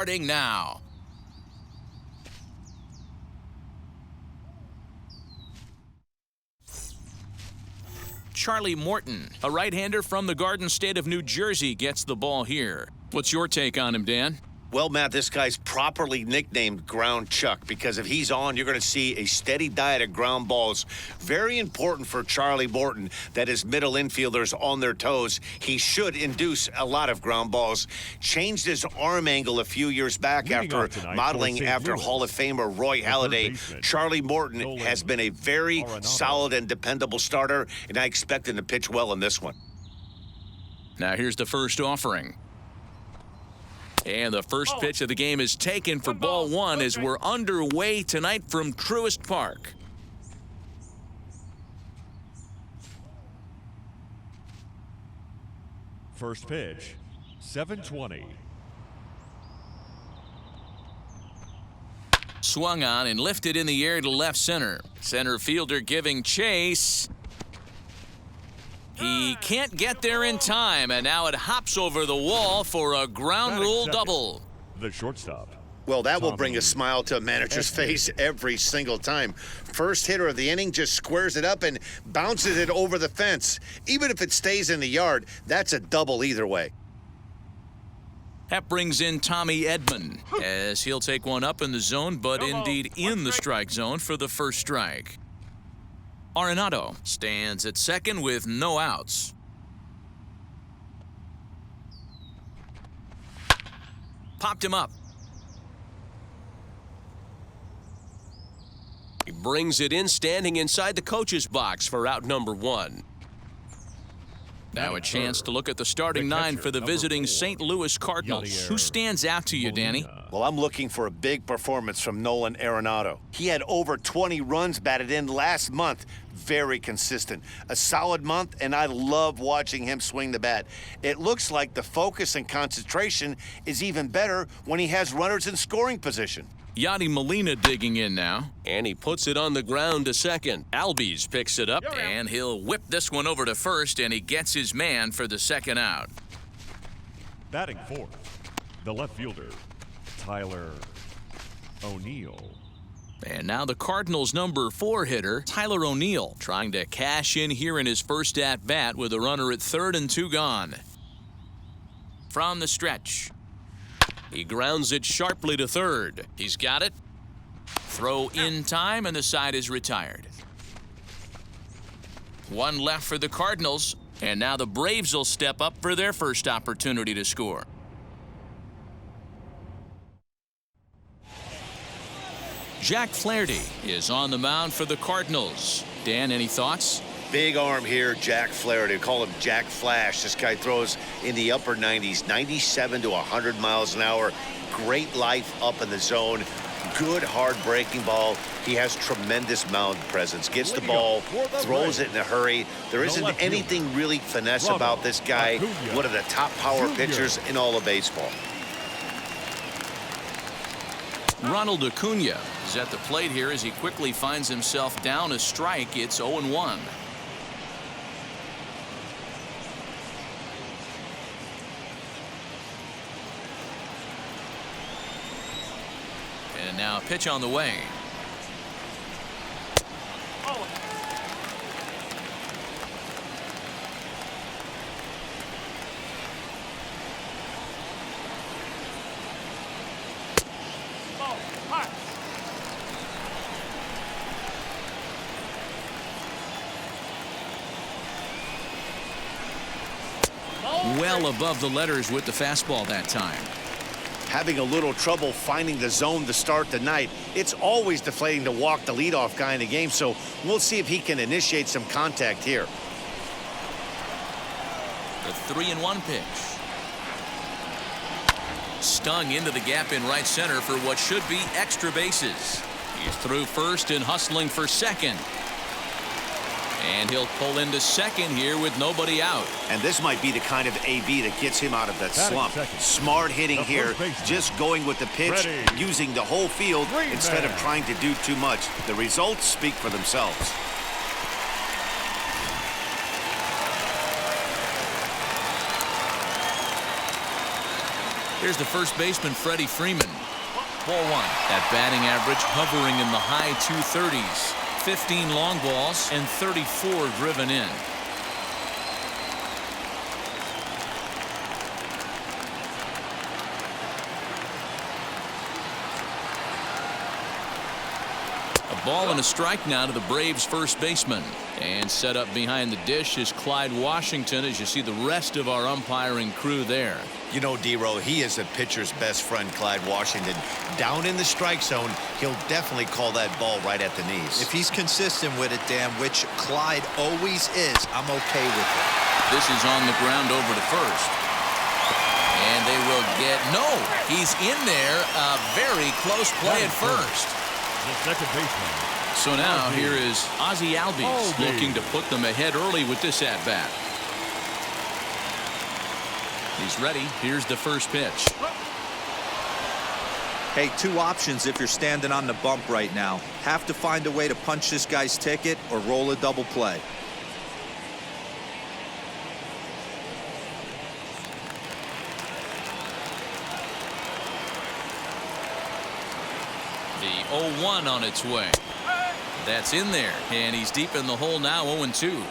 Starting now. Charlie Morton, a right-hander from the Garden State of New Jersey, gets the ball here. What's your take on him, Dan? Well, Matt, this guy's properly nicknamed Ground Chuck because if he's on, you're going to see a steady diet of ground balls. Very important for Charlie Morton that his middle infielders on their toes. He should induce a lot of ground balls. Changed his arm angle a few years back after modeling after Hall of Famer Roy Halladay. Charlie Morton has been a very solid and dependable starter, and I expect him to pitch well in this one. Now here's the first offering. And the first pitch of the game is taken for ball one as we're underway tonight from Truist Park. First pitch, 7:20. Swung on and lifted in the air to left center. Center fielder giving chase. He can't get there in time, and now it hops over the wall for a ground rule double. The shortstop. Well, that will bring a smile to a manager's face every single time. First hitter of the inning just squares it up and bounces it over the fence. Even if it stays in the yard, that's a double either way. That brings in Tommy Edman, as he'll take one up in the zone, but indeed in the strike zone for the first strike. Arenado stands at second with no outs. Popped him up. He brings it in, standing inside the coach's box for out number one. Now a chance to look at the starting nine for the visiting St. Louis Cardinals. Who stands out to you, Danny? Well, I'm looking for a big performance from Nolan Arenado. He had over 20 runs batted in last month. Very consistent. A solid month, and I love watching him swing the bat. It looks like the focus and concentration is even better when he has runners in scoring position. Yadi Molina digging in now. And he puts it on the ground to second. Albies picks it up, and he'll whip this one over to first, and he gets his man for the second out. Batting fourth, the left fielder, Tyler O'Neill. And now the Cardinals' number 4 hitter, Tyler O'Neill, trying to cash in here in his first at-bat with a runner at third and 2 gone. From the stretch. He grounds it sharply to third. He's got it. Throw in time, and the side is retired. One left for the Cardinals, and now the Braves will step up for their first opportunity to score. Jack Flaherty is on the mound for the Cardinals. Dan, any thoughts? Big arm here, Jack Flaherty. Call him Jack Flash. This guy throws in the upper 90s, 97 to 100 miles an hour. Great life up in the zone. Good hard breaking ball. He has tremendous mound presence. Gets the ball, throws it in a hurry. There isn't anything really finesse about this guy. One of the top power pitchers in all of baseball. Ronald Acuna is at the plate here as he quickly finds himself down a strike. It's 0-1. And now a pitch on the way. Well above the letters with the fastball that time. Having a little trouble finding the zone to start the night. It's always deflating to walk the leadoff guy in the game, so we'll see if he can initiate some contact here. The 3-1 pitch. Stung into the gap in right center for what should be extra bases. He's through first and hustling for second. And he'll pull into second here with nobody out. And this might be the kind of AB that gets him out of that slump. Smart hitting here, just going with the pitch, using the whole field instead of trying to do too much. The results speak for themselves. Here's the first baseman, Freddie Freeman. Ball one. That batting average hovering in the high 230s. 15 long balls and 34 driven in. A ball and a strike now to the Braves first baseman. And set up behind the dish is Clyde Washington, as you see the rest of our umpiring crew there. You know, D-Row, he is a pitcher's best friend, Clyde Washington. Down in the strike zone, he'll definitely call that ball right at the knees. If he's consistent with it, Dan, which Clyde always is, I'm okay with it. This is on the ground over to first. And they will get, no, he's in there. A very close play at first. The second baseman. So now here is Ozzie Albies looking to put them ahead early with this at-bat. He's ready. Here's the first pitch. Hey, two options if you're standing on the bump right now. Have to find a way to punch this guy's ticket or roll a double play. The 0-1 on its way. That's in there, and he's deep in the hole now, 0-2.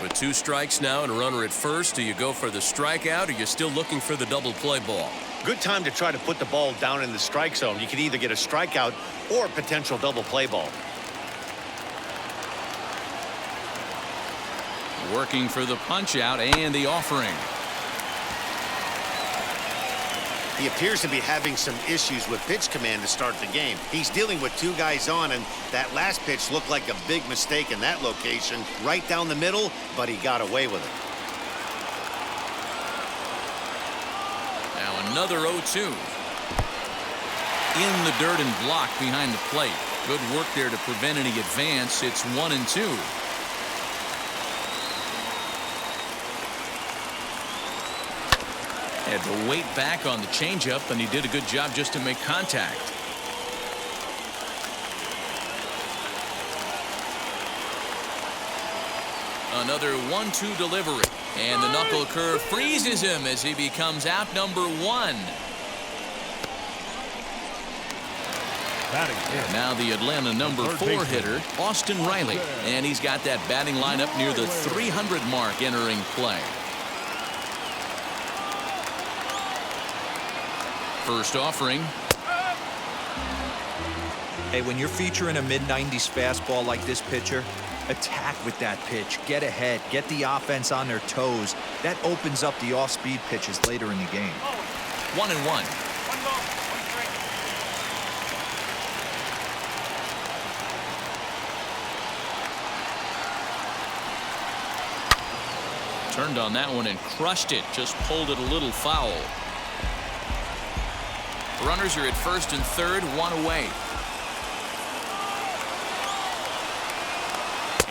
With two strikes now and a runner at first, do you go for the strikeout or you're still looking for the double play ball? Good time to try to put the ball down in the strike zone. You can either get a strikeout or a potential double play ball. Working for the punch out and the offering. He appears to be having some issues with pitch command to start the game. He's dealing with two guys on, and that last pitch looked like a big mistake in that location, right down the middle, but he got away with it. Now another 0-2. In the dirt and blocked behind the plate. Good work there to prevent any advance. It's 1-2. Had to wait back on the changeup, and he did a good job just to make contact. Another 1-2 delivery, and the knuckle curve freezes him as he becomes out number 1. And now the Atlanta number 4 hitter, Austin Riley, and he's got that batting lineup near the 300 mark entering play. First offering. Hey, when you're featuring a mid-90s fastball like this pitcher, attack with that pitch. Get ahead. Get the offense on their toes. That opens up the off-speed pitches later in the game. 1-1. Turned on that one and crushed it. Just pulled it a little foul. Runners are at first and third, 1 away.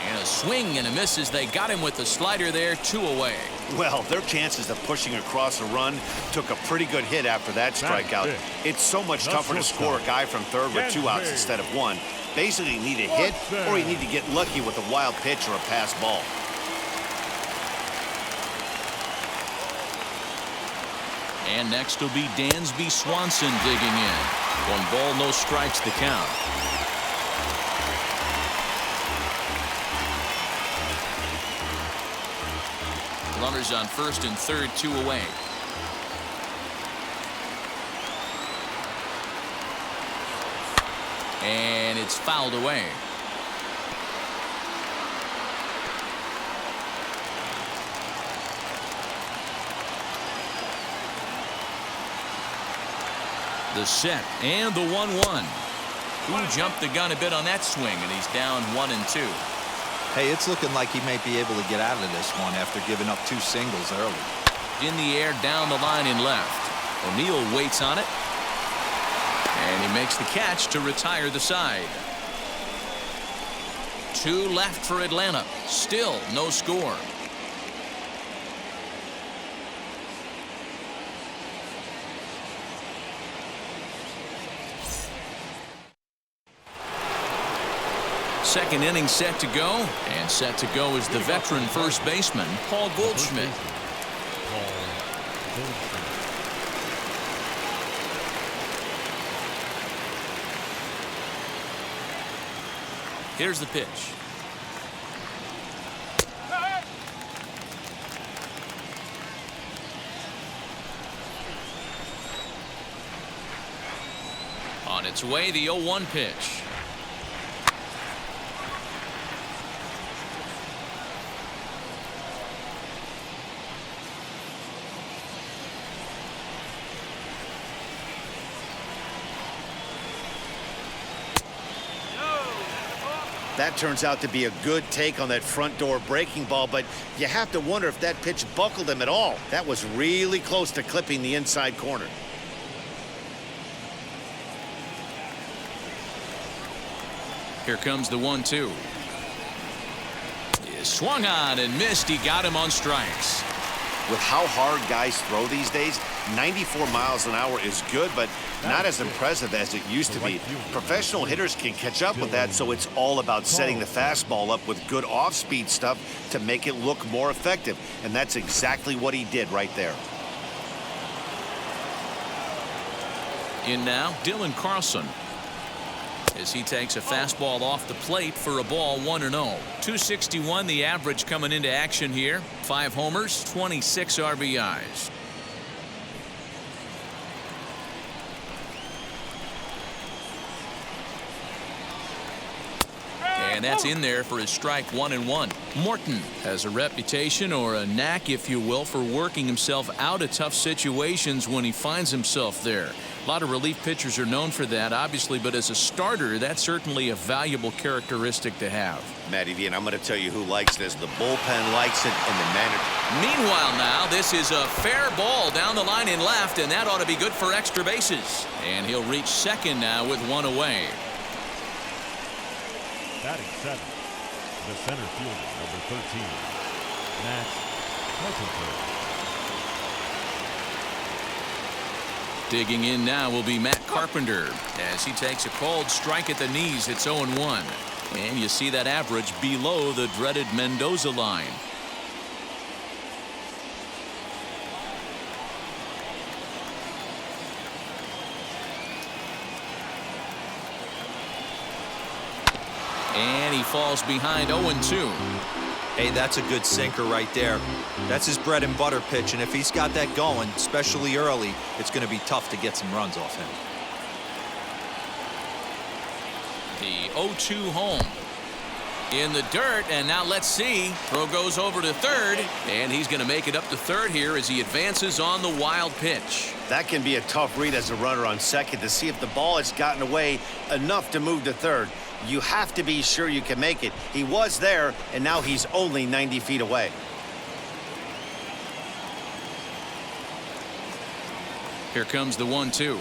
And a swing and a miss as they got him with the slider there, 2 away. Well, their chances of pushing across a run took a pretty good hit after that strikeout. It's so much tougher to score a guy from third with 2 outs instead of 1. Basically, you need a hit or you need to get lucky with a wild pitch or a pass ball. And next will be Dansby Swanson digging in. 1 ball, no strikes the count. Runners on first and third, 2 away. And it's fouled away. The set and the 1-1. Who jumped the gun a bit on that swing, and he's down 1-2. Hey, it's looking like he may be able to get out of this one after giving up 2 singles early. In the air, down the line and left. O'Neill waits on it. And he makes the catch to retire the side. 2 left for Atlanta. Still no score. Second inning set to go, and set to go is the veteran first baseman, Paul Goldschmidt. Here's the pitch. On its way, the 0-1 pitch. That turns out to be a good take on that front door breaking ball, but you have to wonder if that pitch buckled him at all. That was really close to clipping the inside corner. Here comes the 1-2. He swung on and missed. He got him on strikes. With how hard guys throw these days, 94 miles an hour is good, but not as impressive as it used to be. Professional hitters can catch up with that, so it's all about setting the fastball up with good off-speed stuff to make it look more effective, and that's exactly what he did right there. In now, Dylan Carlson, as he takes a fastball off the plate for a ball 1-0. 261 the average coming into action here. 5 homers, 26 RBIs. And that's in there for his strike 1-1. Morton has a reputation, or a knack if you will, for working himself out of tough situations when he finds himself there. A lot of relief pitchers are known for that, obviously, but as a starter, that's certainly a valuable characteristic to have. Matty V, and I'm going to tell you who likes this. The bullpen likes it, and the manager. Meanwhile now, this is a fair ball down the line in left, and that ought to be good for extra bases. And he'll reach second now with 1 away. Batting 7, the center fielder, number 13, Matt Carpenter. Digging in now will be Matt Carpenter as he takes a called strike at the knees. It's 0-1. And you see that average below the dreaded Mendoza line. And he falls behind 0-2. Hey, that's a good sinker right there. That's his bread and butter pitch, and if he's got that going, especially early, it's going to be tough to get some runs off him. The 0-2 home. In the dirt, and now let's see. Throw goes over to third, and he's going to make it up to third here as he advances on the wild pitch. That can be a tough read as a runner on second to see if the ball has gotten away enough to move to third. You have to be sure you can make it. He was there, and now he's only 90 feet away. Here comes the 1-2.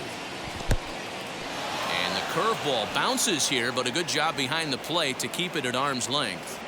And the curveball bounces here, but a good job behind the plate to keep it at arm's length.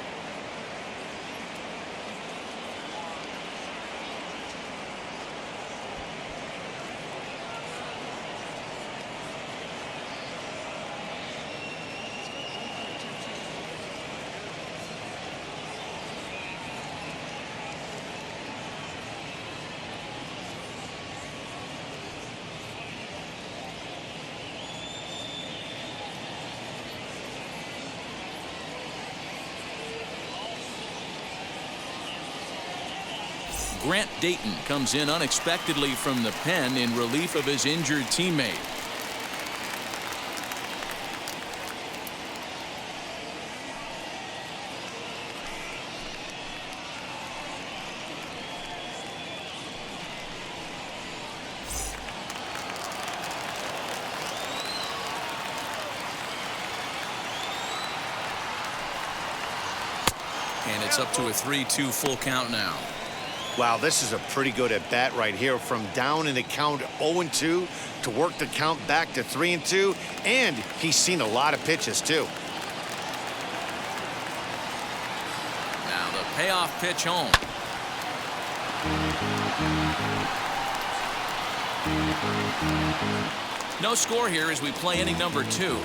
Grant Dayton comes in unexpectedly from the pen in relief of his injured teammate. And it's up to a 3-2 full count now. Wow, this is a pretty good at bat right here. From down in the count 0-2 to work the count back to 3-2, and he's seen a lot of pitches too. Now the payoff pitch home. No score here as we play inning number 2.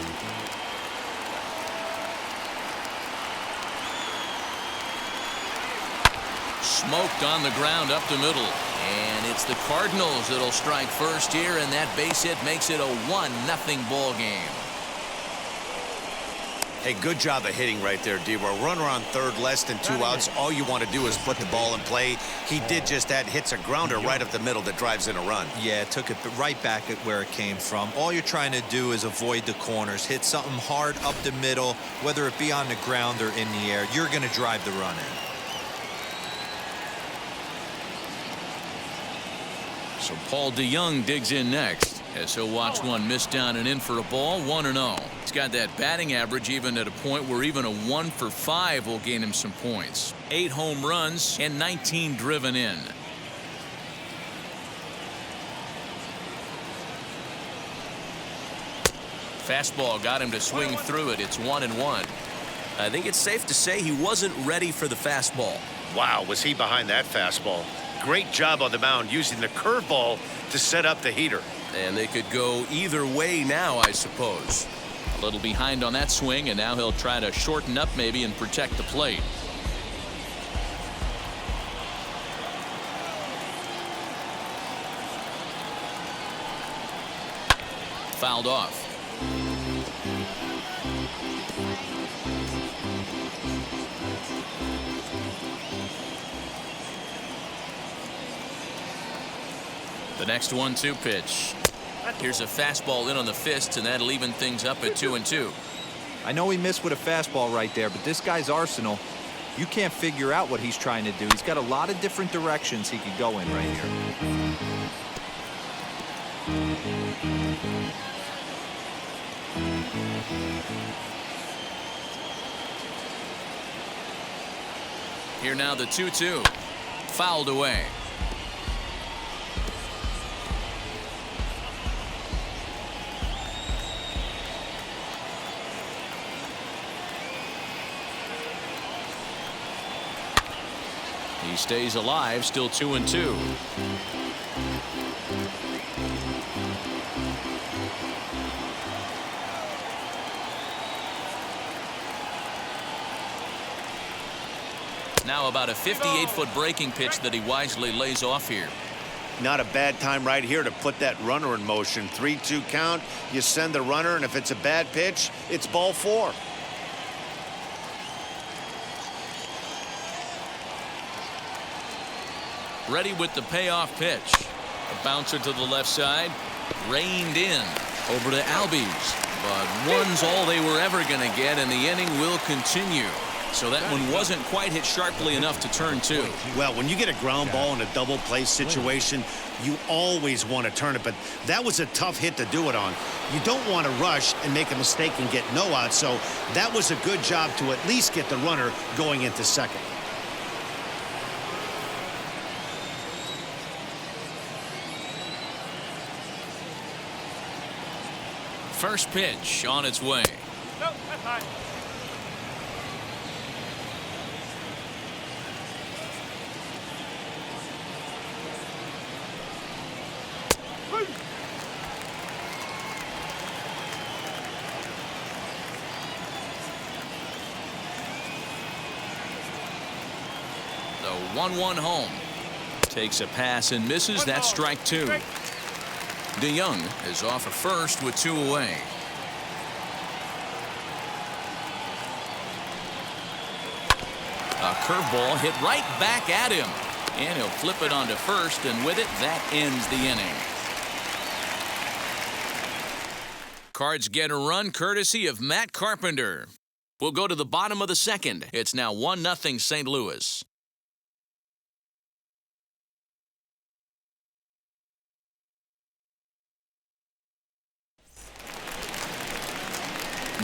Smoked on the ground up the middle, and it's the Cardinals that'll strike first here, and that base hit makes it a 1-0 ball game. Hey, good job of hitting right there, D. We're a runner on third, less than 2 outs. All you want to do is put the ball in play. He did just that, hits a grounder right up the middle that drives in a run. Yeah, took it right back at where it came from. All you're trying to do is avoid the corners, hit something hard up the middle, whether it be on the ground or in the air. You're going to drive the run in. So Paul DeYoung digs in next as he'll watch one miss down and in for a ball. 1-0. He's got that batting average even at a point where even a 1 for 5 will gain him some points. 8 home runs and 19 driven in. Fastball got him to swing through it. It's 1-1. I think it's safe to say he wasn't ready for the fastball. Wow, was he behind that fastball. Great job on the mound using the curveball to set up the heater. And they could go either way now, I suppose. A little behind on that swing, and now he'll try to shorten up maybe and protect the plate. Fouled off. The next 1-2 pitch. Here's a fastball in on the fists, and that'll even things up at 2-2. I know he missed with a fastball right there, but this guy's arsenal, you can't figure out what he's trying to do. He's got a lot of different directions he could go in right here. Here now the 2-2. Fouled away. He stays alive, still 2-2. Now about a 58-foot breaking pitch that he wisely lays off here. Not a bad time right here to put that runner in motion. 3-2 count, you send the runner, and if it's a bad pitch, it's ball 4. Ready with the payoff pitch. A bouncer to the left side. Reined in. Over to Albies. But one's all they were ever going to get, and the inning will continue. So that one wasn't quite hit sharply enough to turn 2. Well, when you get a ground ball in a double play situation, you always want to turn it, but that was a tough hit to do it on. You don't want to rush and make a mistake and get no out, so that was a good job to at least get the runner going into second. First pitch on its way. No, that's high. The 1-1 home. Takes a pass and misses. That's strike 2. DeYoung is off at first with 2 away. A curveball hit right back at him. And he'll flip it onto first, and with it, that ends the inning. Cards get a run courtesy of Matt Carpenter. We'll go to the bottom of the second. It's now 1-0 St. Louis.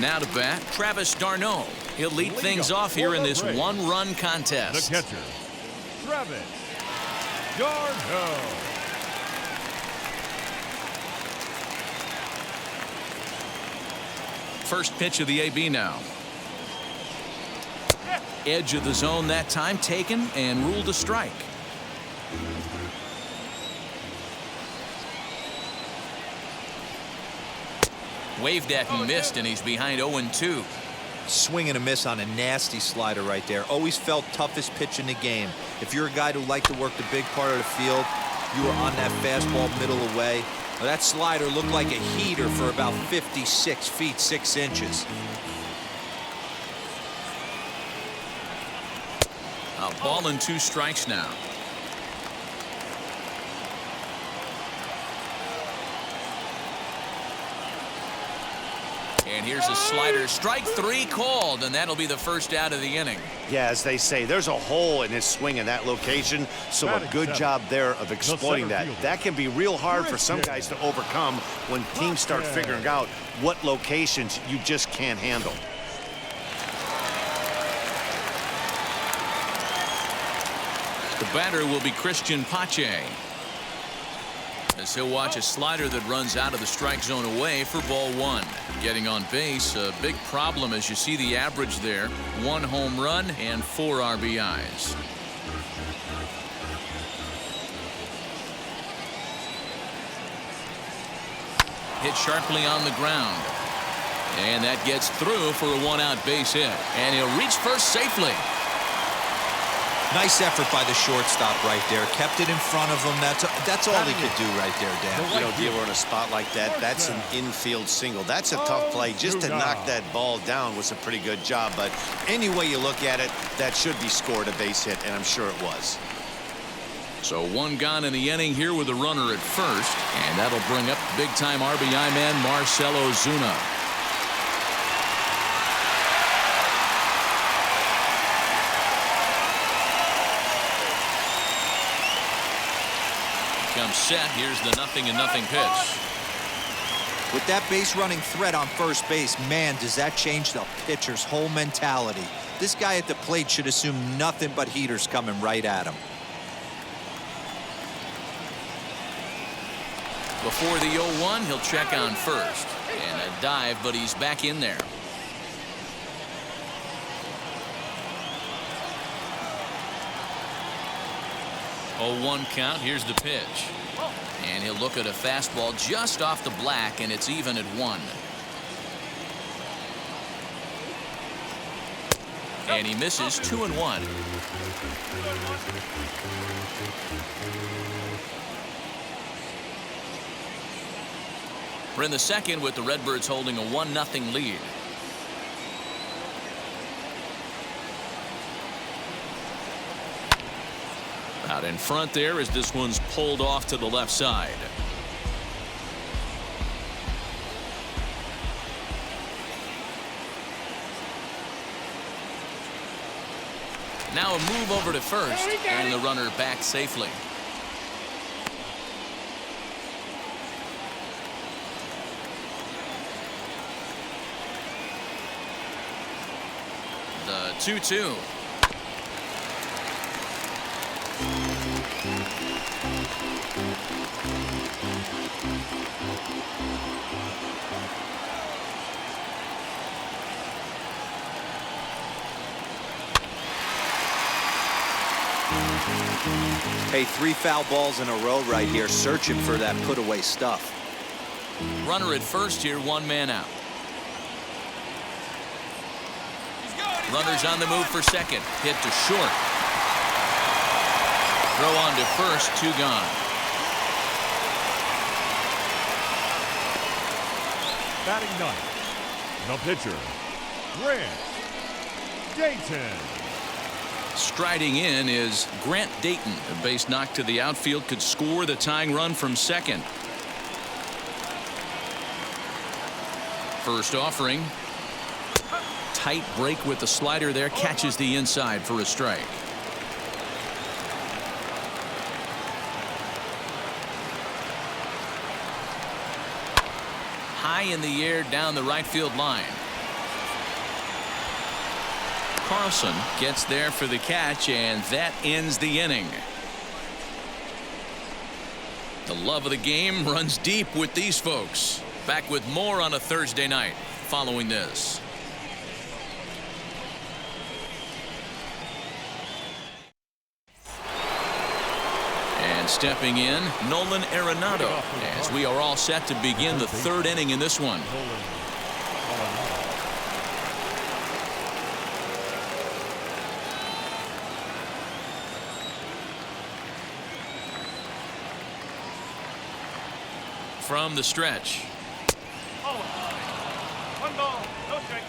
Now to bat, Travis d'Arnaud. He'll lead things off here in this 1-run contest. The catcher, Travis d'Arnaud. First pitch of the AB now. Edge of the zone that time taken and ruled a strike. Waved at and missed, and he's behind 0-2. Swing and a miss on a nasty slider right there. Always felt toughest pitch in the game. If you're a guy who liked to work the big part of the field, you were on that fastball middle away. Well, that slider looked like a heater for about 56 feet 6 inches. A ball and 2 strikes now. And here's a slider. Strike 3 called, and that'll be the first out of the inning. Yeah, as they say, there's a hole in his swing in that location, so a good job there of exploiting that. That can be real hard for some guys to overcome when teams start figuring out what locations you just can't handle. The batter will be Christian Pache, as he'll watch a slider that runs out of the strike zone away for ball 1. Getting on base, a big problem as you see the average there. 1 home run and 4 RBIs. Hit sharply on the ground. And that gets through for a 1-out base hit. And he'll reach first safely. Nice effort by the shortstop right there. Kept it in front of him. That's all he could do right there, Dan. You know, Gilbert, in a spot like that, that's an infield single. That's a tough play. Just to knock that ball down was a pretty good job. But any way you look at it, that should be scored a base hit, and I'm sure it was. So 1 gone in the inning here with a runner at first. And that'll bring up big-time RBI man Marcell Ozuna. Comes set. Here's the 0-0 pitch. With that base running threat on first base, man, does that change the pitcher's whole mentality. This guy at the plate should assume nothing but heaters coming right at him. Before the 0-1, he'll check on first. And a dive, but he's back in there. Oh, 1 count. Here's the pitch. And he'll look at a fastball just off the black, and it's even at 1. And he misses 2-1. We're in the second with the Redbirds holding a 1-0 lead. Out in front there as this one's pulled off to the left side. Now a move over to first, and the runner back safely. The 2-2. Hey, 3 foul balls in a row right here, searching for that put-away stuff. Runner at first here, 1 man out. Runners on the move for second. Hit to short. Throw on to first, 2 gone. Batting 9th, the pitcher, Grant Dayton. Striding in is Grant Dayton. A base knock to the outfield could score the tying run from second. First offering. Tight break with the slider there. Catches the inside for a strike. High in the air down the right field line. Carlson gets there for the catch, and that ends the inning. The love of the game runs deep with these folks. Back with more on a Thursday night following this. And stepping in, Nolan Arenado, as we are all set to begin the 3rd inning in this one. From the stretch. 1 ball, no strike.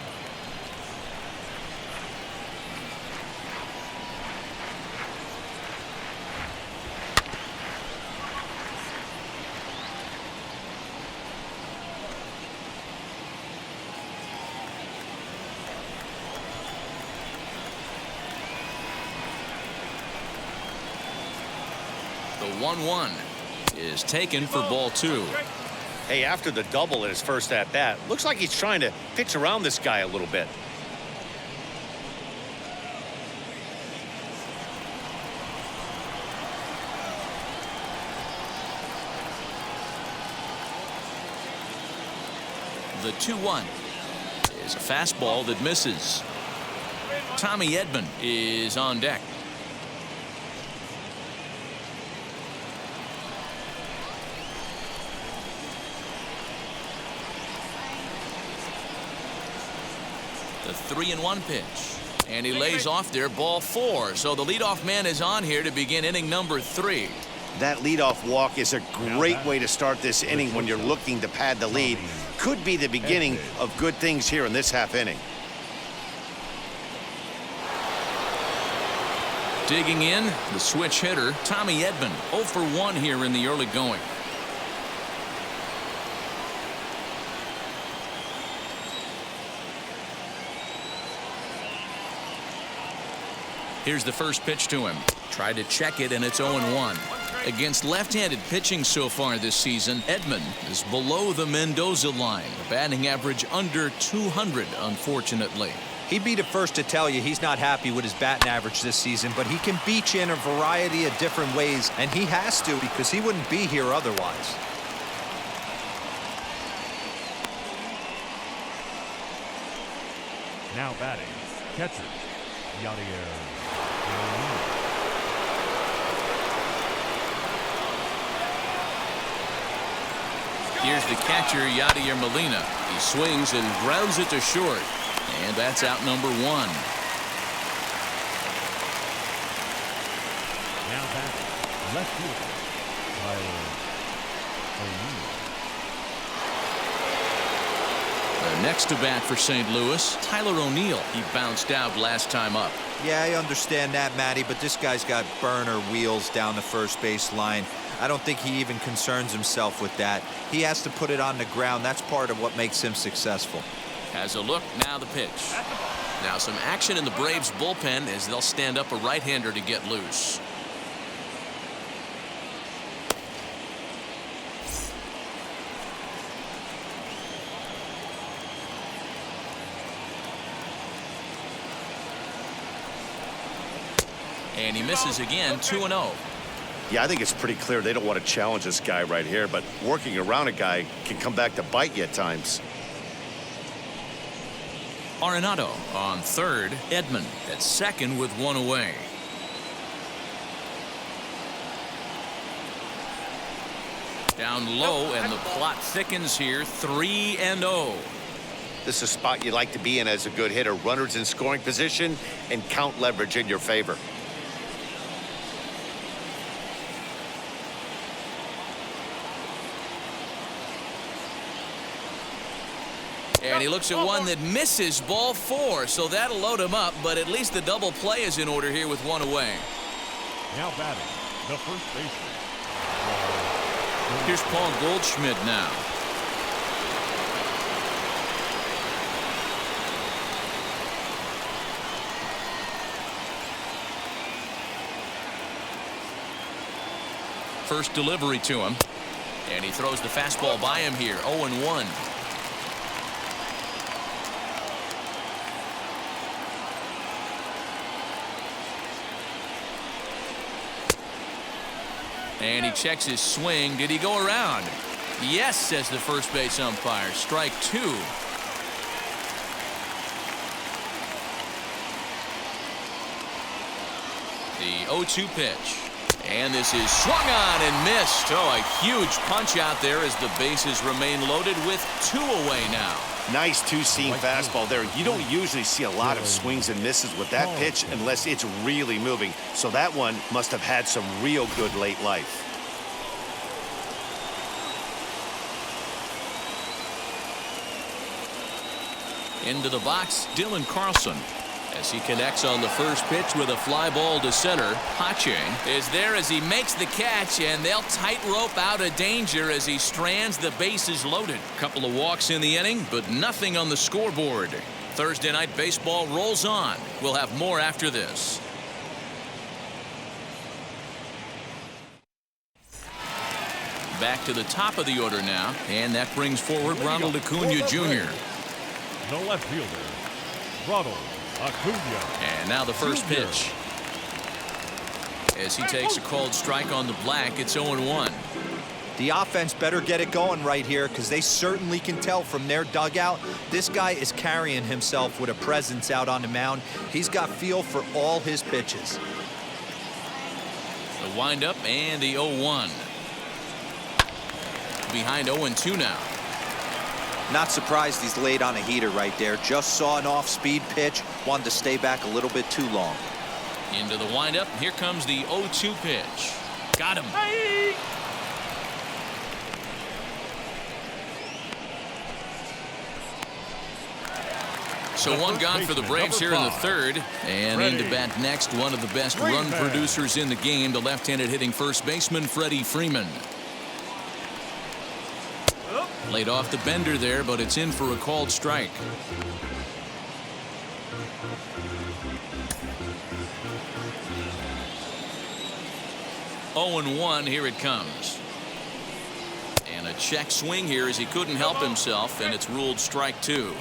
1-1 is taken for ball 2. Hey, after the double in his first at-bat, looks like he's trying to pitch around this guy a little bit. The 2-1 is a fastball that misses. Tommy Edman is on deck. The 3-1 pitch. And he lays off there, ball 4. So the leadoff man is on here to begin inning number 3. That leadoff walk is a great way to start this inning when you're looking to pad the lead. Could be the beginning of good things here in this half inning. Digging in, the switch hitter, Tommy Edman, 0 for 1 here in the early going. Here's the first pitch to him. Tried to check it, and it's 0-1. Against left-handed pitching so far this season, Edman is below the Mendoza line. A batting average under 200, unfortunately. He'd be the first to tell you he's not happy with his batting average this season, but he can beat you in a variety of different ways, and he has to because he wouldn't be here otherwise. Now batting, catcher, Yadier. Here's the catcher, Yadier Molina. He swings and grounds it to short. And that's out number 1. Now batting, left fielder, Tyler O'Neill. The next to bat for St. Louis, Tyler O'Neill. He bounced out last time up. Yeah, I understand that, Matty, but this guy's got burner wheels down the first base line. I don't think he even concerns himself with that. He has to put it on the ground. That's part of what makes him successful. Has a look, now the pitch. Now some action in the Braves bullpen as they'll stand up a right-hander to get loose. And he misses again, 2-0. Yeah, I think it's pretty clear they don't want to challenge this guy right here, but working around a guy can come back to bite you at times. Arenado on third, Edman at second with 1 away. Down low, and the plot thickens here, 3-0. This is a spot you like to be in as a good hitter. Runners in scoring position and count leverage in your favor. And he looks at one that misses, ball 4, so that'll load him up, but at least the double play is in order here with 1 away. Now batting, the first baseman. Here's Paul Goldschmidt now. First delivery to him, and he throws the fastball by him here, 0-1. And he checks his swing. Did he go around? Yes, says the first base umpire. Strike 2. The 0-2 pitch. And this is swung on and missed. Oh, a huge punch out there as the bases remain loaded with 2 away now. Nice two-seam fastball there. You don't usually see a lot of swings and misses with that pitch unless it's really moving. So that one must have had some real good late life. Into the box, Dylan Carlson. As he connects on the first pitch with a fly ball to center. Pache is there as he makes the catch, and they'll tightrope out of danger as he strands the bases loaded. Couple of walks in the inning, but nothing on the scoreboard. Thursday Night Baseball rolls on. We'll have more after this. back to the top of the order now, and that brings forward Ronald Acuna Jr. The left fielder, Ronald Acuna. And now the first Jr. pitch. As he takes a called strike on the black, it's 0-1. The offense better get it going right here, because they certainly can tell from their dugout this guy is carrying himself with a presence out on the mound. He's got feel for all his pitches. The windup and the 0-1. Behind 0-2 now. Not surprised he's laid on a heater right there. Just saw an off-speed pitch, wanted to stay back a little bit too long. Into the windup. Here comes the 0-2 pitch. Got him. So one gone for the Braves here in the third. And in to bat next, one of the best run producers in the game, the left-handed hitting first baseman, Freddie Freeman. Laid off the bender there, but it's in for a called strike. Oh, and 1, here it comes. And a check swing here as he couldn't help himself, and it's ruled strike 2.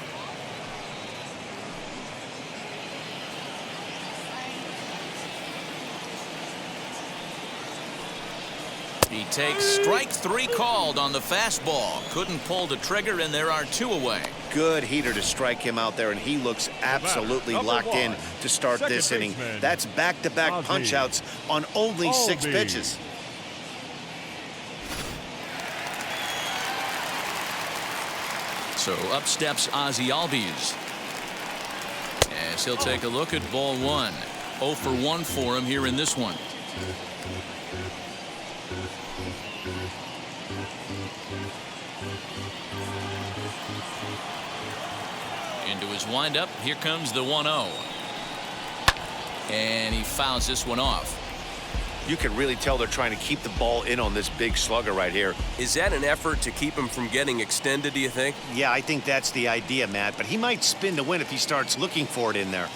He takes strike 3 called on the fastball. Couldn't pull the trigger, and there are 2 away. Good heater to strike him out there, and he looks absolutely locked in to start this inning. That's back-to-back punch-outs on only 6 pitches. So up steps Ozzie Albies. As he'll take a look at ball 1. 0 for 1 for him here in this one. Into his windup. Here comes the 1-0. And he fouls this one off. You can really tell they're trying to keep the ball in on this big slugger right here. Is that an effort to keep him from getting extended, do you think? Yeah, I think that's the idea, Matt. But he might spin to win if he starts looking for it in there.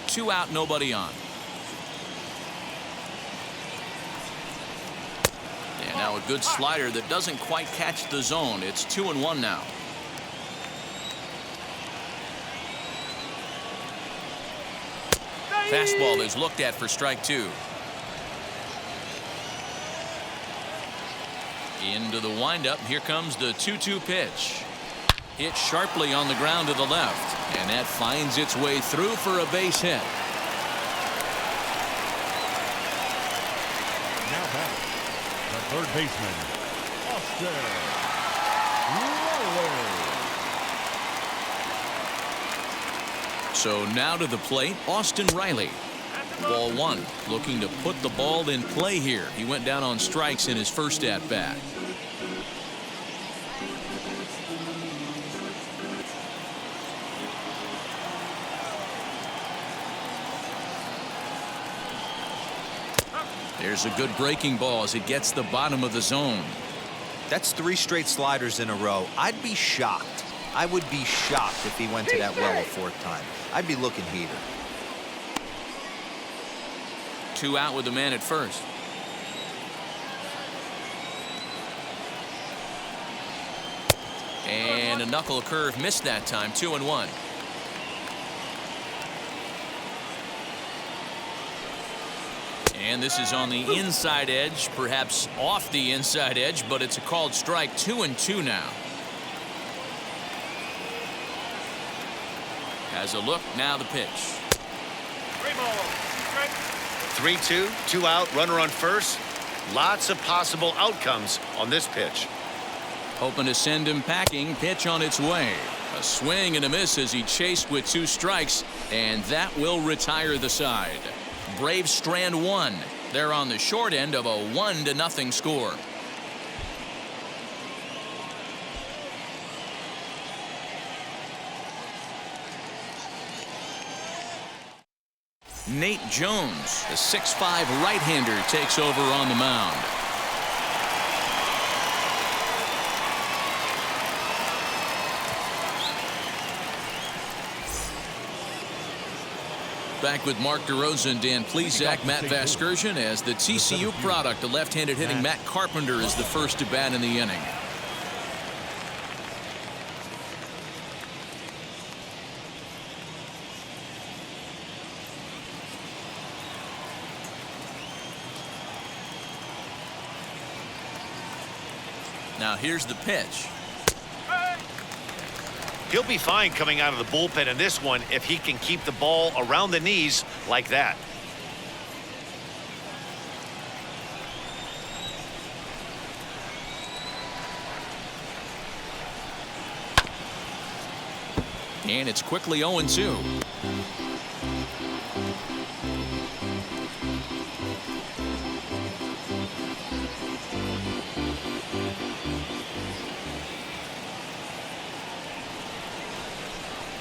2 out, nobody on. And now a good slider that doesn't quite catch the zone. It's 2-1 now. Fastball is looked at for strike 2. Into the windup. Here comes the 2-2 pitch. Hit sharply on the ground to the left, and that finds its way through for a base hit. Now back, the third baseman, Austin Riley. So now to the plate, Austin Riley. Ball 1, looking to put the ball in play here. He went down on strikes in his first at-bat. There's a good breaking ball as it gets the bottom of the zone. That's 3 straight sliders in a row. I'd be shocked. I would be shocked if he went to that well a 4th time. I'd be looking heater. 2 out with the man at first. And a knuckle curve missed that time. 2-1. And this is on the inside edge, perhaps off the inside edge, but it's a called strike. 2-2 now. Has a look, now the pitch. 3-2, 2 out, runner on first. Lots of possible outcomes on this pitch. Hoping to send him packing. Pitch on its way. A swing and a miss as he chased with 2 strikes, and that will retire the side. Braves strand 1. They're on the short end of a 1-0 score. Nate Jones, the 6'5" right-hander, takes over on the mound. Back with Mark DeRosa and Dan Plesac, Matt Vasgersian as the TCU product. The left-handed hitting Matt Carpenter is the first to bat in the inning. Now here's the pitch. He'll be fine coming out of the bullpen in this one if he can keep the ball around the knees like that. And it's quickly 0-2.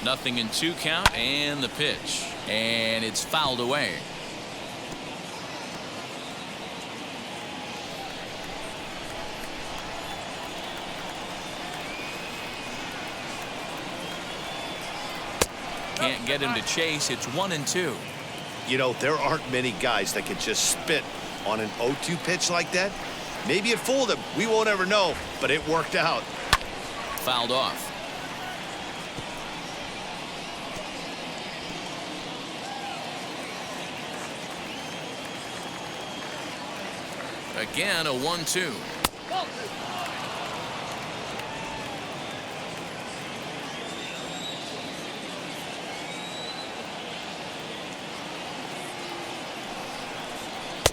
Nothing in 2 count, and the pitch, and it's fouled away. Can't get him to chase. It's 1-2. You know, there aren't many guys that can just spit on an 0-2 pitch like that. Maybe it fooled him. We won't ever know, but it worked out. Fouled off. Again, a 1-2.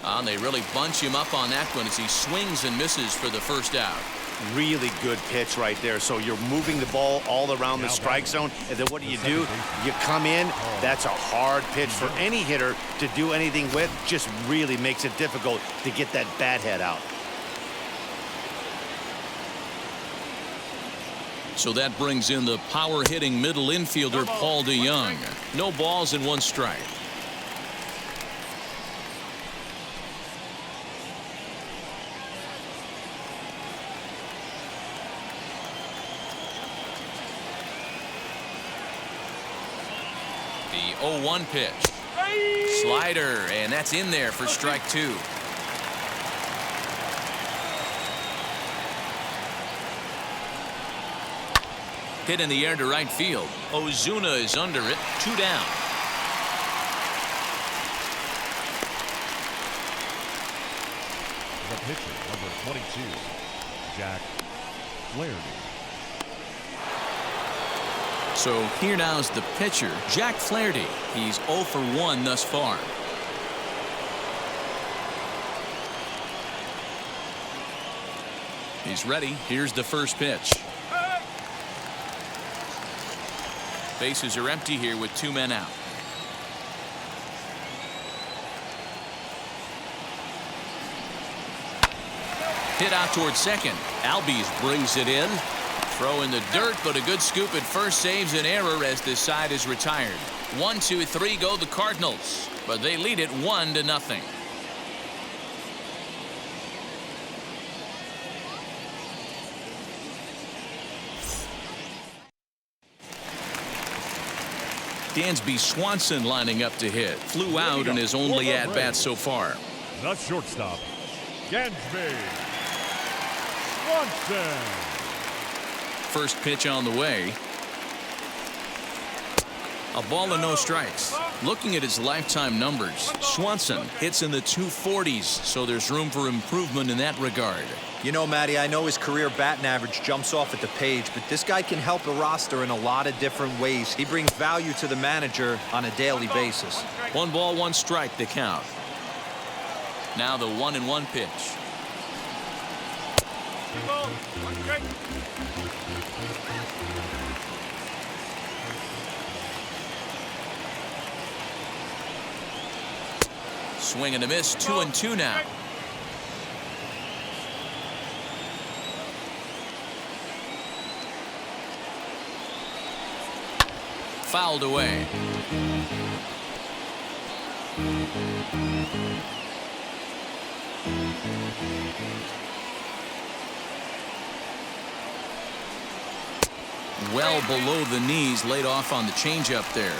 And they really bunch him up on that one as he swings and misses for the first out. Really good pitch right there. So you're moving the ball all around the strike zone, and then what do? You come in. That's a hard pitch for any hitter to do anything with. Just really makes it difficult to get that bat head out. So that brings in the power-hitting middle infielder Paul DeYoung. No balls and 1 strike. The 0-1 pitch. Slider, and that's in there for strike 2. Hit in the air to right field. Ozuna is under it. 2 down. The pitcher, number 22, Jack Flaherty. So here now's the pitcher, Jack Flaherty. He's 0 for 1 thus far. He's ready. Here's the first pitch. Bases are empty here with 2 men out. Hit out towards second. Albies brings it in. Throw in the dirt, but a good scoop at first saves an error as this side is retired. 1, 2, 3 go the Cardinals, but they lead it 1-0. Dansby Swanson lining up to hit. Flew out in his only at-bat so far. The shortstop, Dansby Swanson. First pitch on the way. A ball and no strikes. Looking at his lifetime numbers, Swanson hits in the 240s, so there's room for improvement in that regard. You know, Matty, I know his career batting average jumps off at the page, but this guy can help a roster in a lot of different ways. He brings value to the manager on a daily basis. 1 ball, 1 strike, the count. Now the 1-1 pitch. Swing and a miss. 2-2 now. Fouled away. Well below the knees, laid off on the changeup there.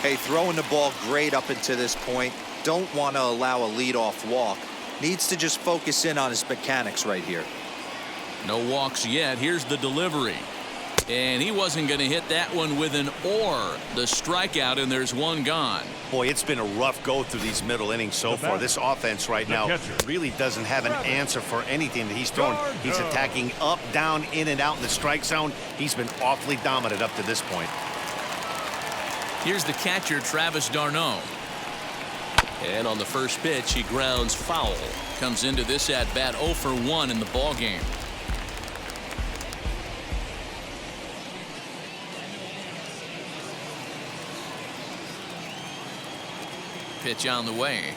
Hey, throwing the ball great up until this point. Don't want to allow a leadoff walk. Needs to just focus in on his mechanics right here. No walks yet. Here's the delivery. And he wasn't going to hit that one with an or. The strikeout, and there's one gone. Boy, it's been a rough go through these middle innings so far. This offense right now really doesn't have an answer for anything that he's throwing. He's attacking up, down, in, and out in the strike zone. He's been awfully dominant up to this point. Here's the catcher, Travis d'Arnaud. And on the first pitch, he grounds foul. Comes into this at bat 0 for 1 in the ball game. Pitch on the way.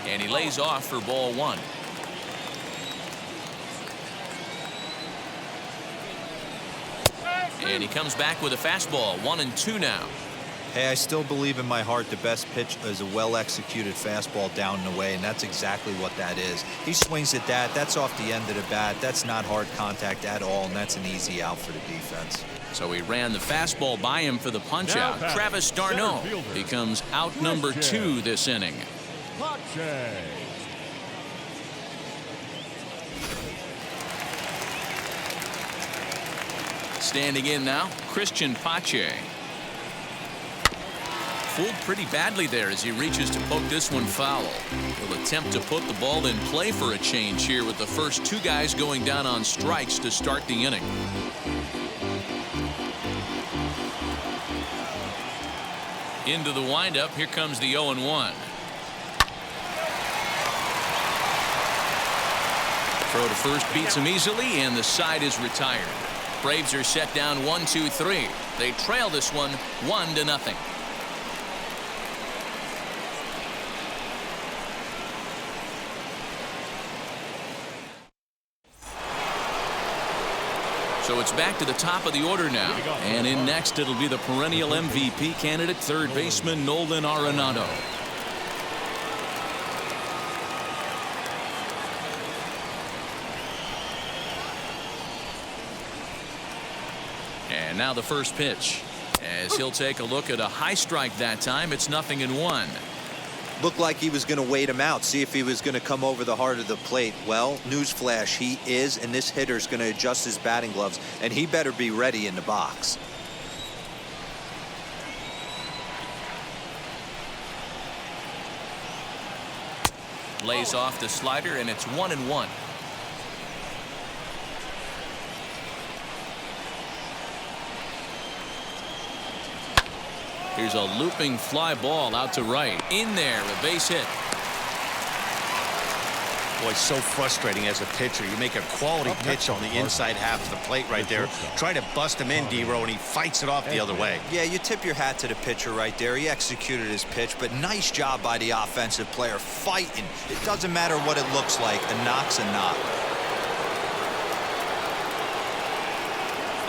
And he lays off for ball 1. And he comes back with a fastball. 1-2 now. Hey, I still believe in my heart the best pitch is a well-executed fastball down and away, and that's exactly what that is. He swings at that. That's off the end of the bat. That's not hard contact at all, and that's an easy out for the defense. So he ran the fastball by him for the punch-out. Travis d'Arnaud becomes out number 2 this inning. Standing in now, Christian Pache. Fooled pretty badly there as he reaches to poke this one foul. He'll attempt to put the ball in play for a change here with the first 2 guys going down on strikes to start the inning. Into the windup. Here comes the 0-1. Throw to first beats him easily, and the side is retired. Braves are set down 1-2-3. They trail this one 1-0. So it's back to the top of the order now. And in next, it'll be the perennial MVP candidate, third baseman Nolan Arenado. And now the first pitch. As he'll take a look at a high strike that time, it's 0-1. Looked like he was going to wait him out, see if he was going to come over the heart of the plate. Well, newsflash, he is, and this hitter's going to adjust his batting gloves, and he better be ready in the box. Lays off the slider, and it's 1-1. Here's a looping fly ball out to right. In there, a base hit. Boy, it's so frustrating as a pitcher. You make a quality pitch on the inside half of the plate right there. Try to bust him in, D-Row, and he fights it off the other way. Yeah, you tip your hat to the pitcher right there. He executed his pitch, but nice job by the offensive player fighting. It doesn't matter what it looks like. A knock's a knock.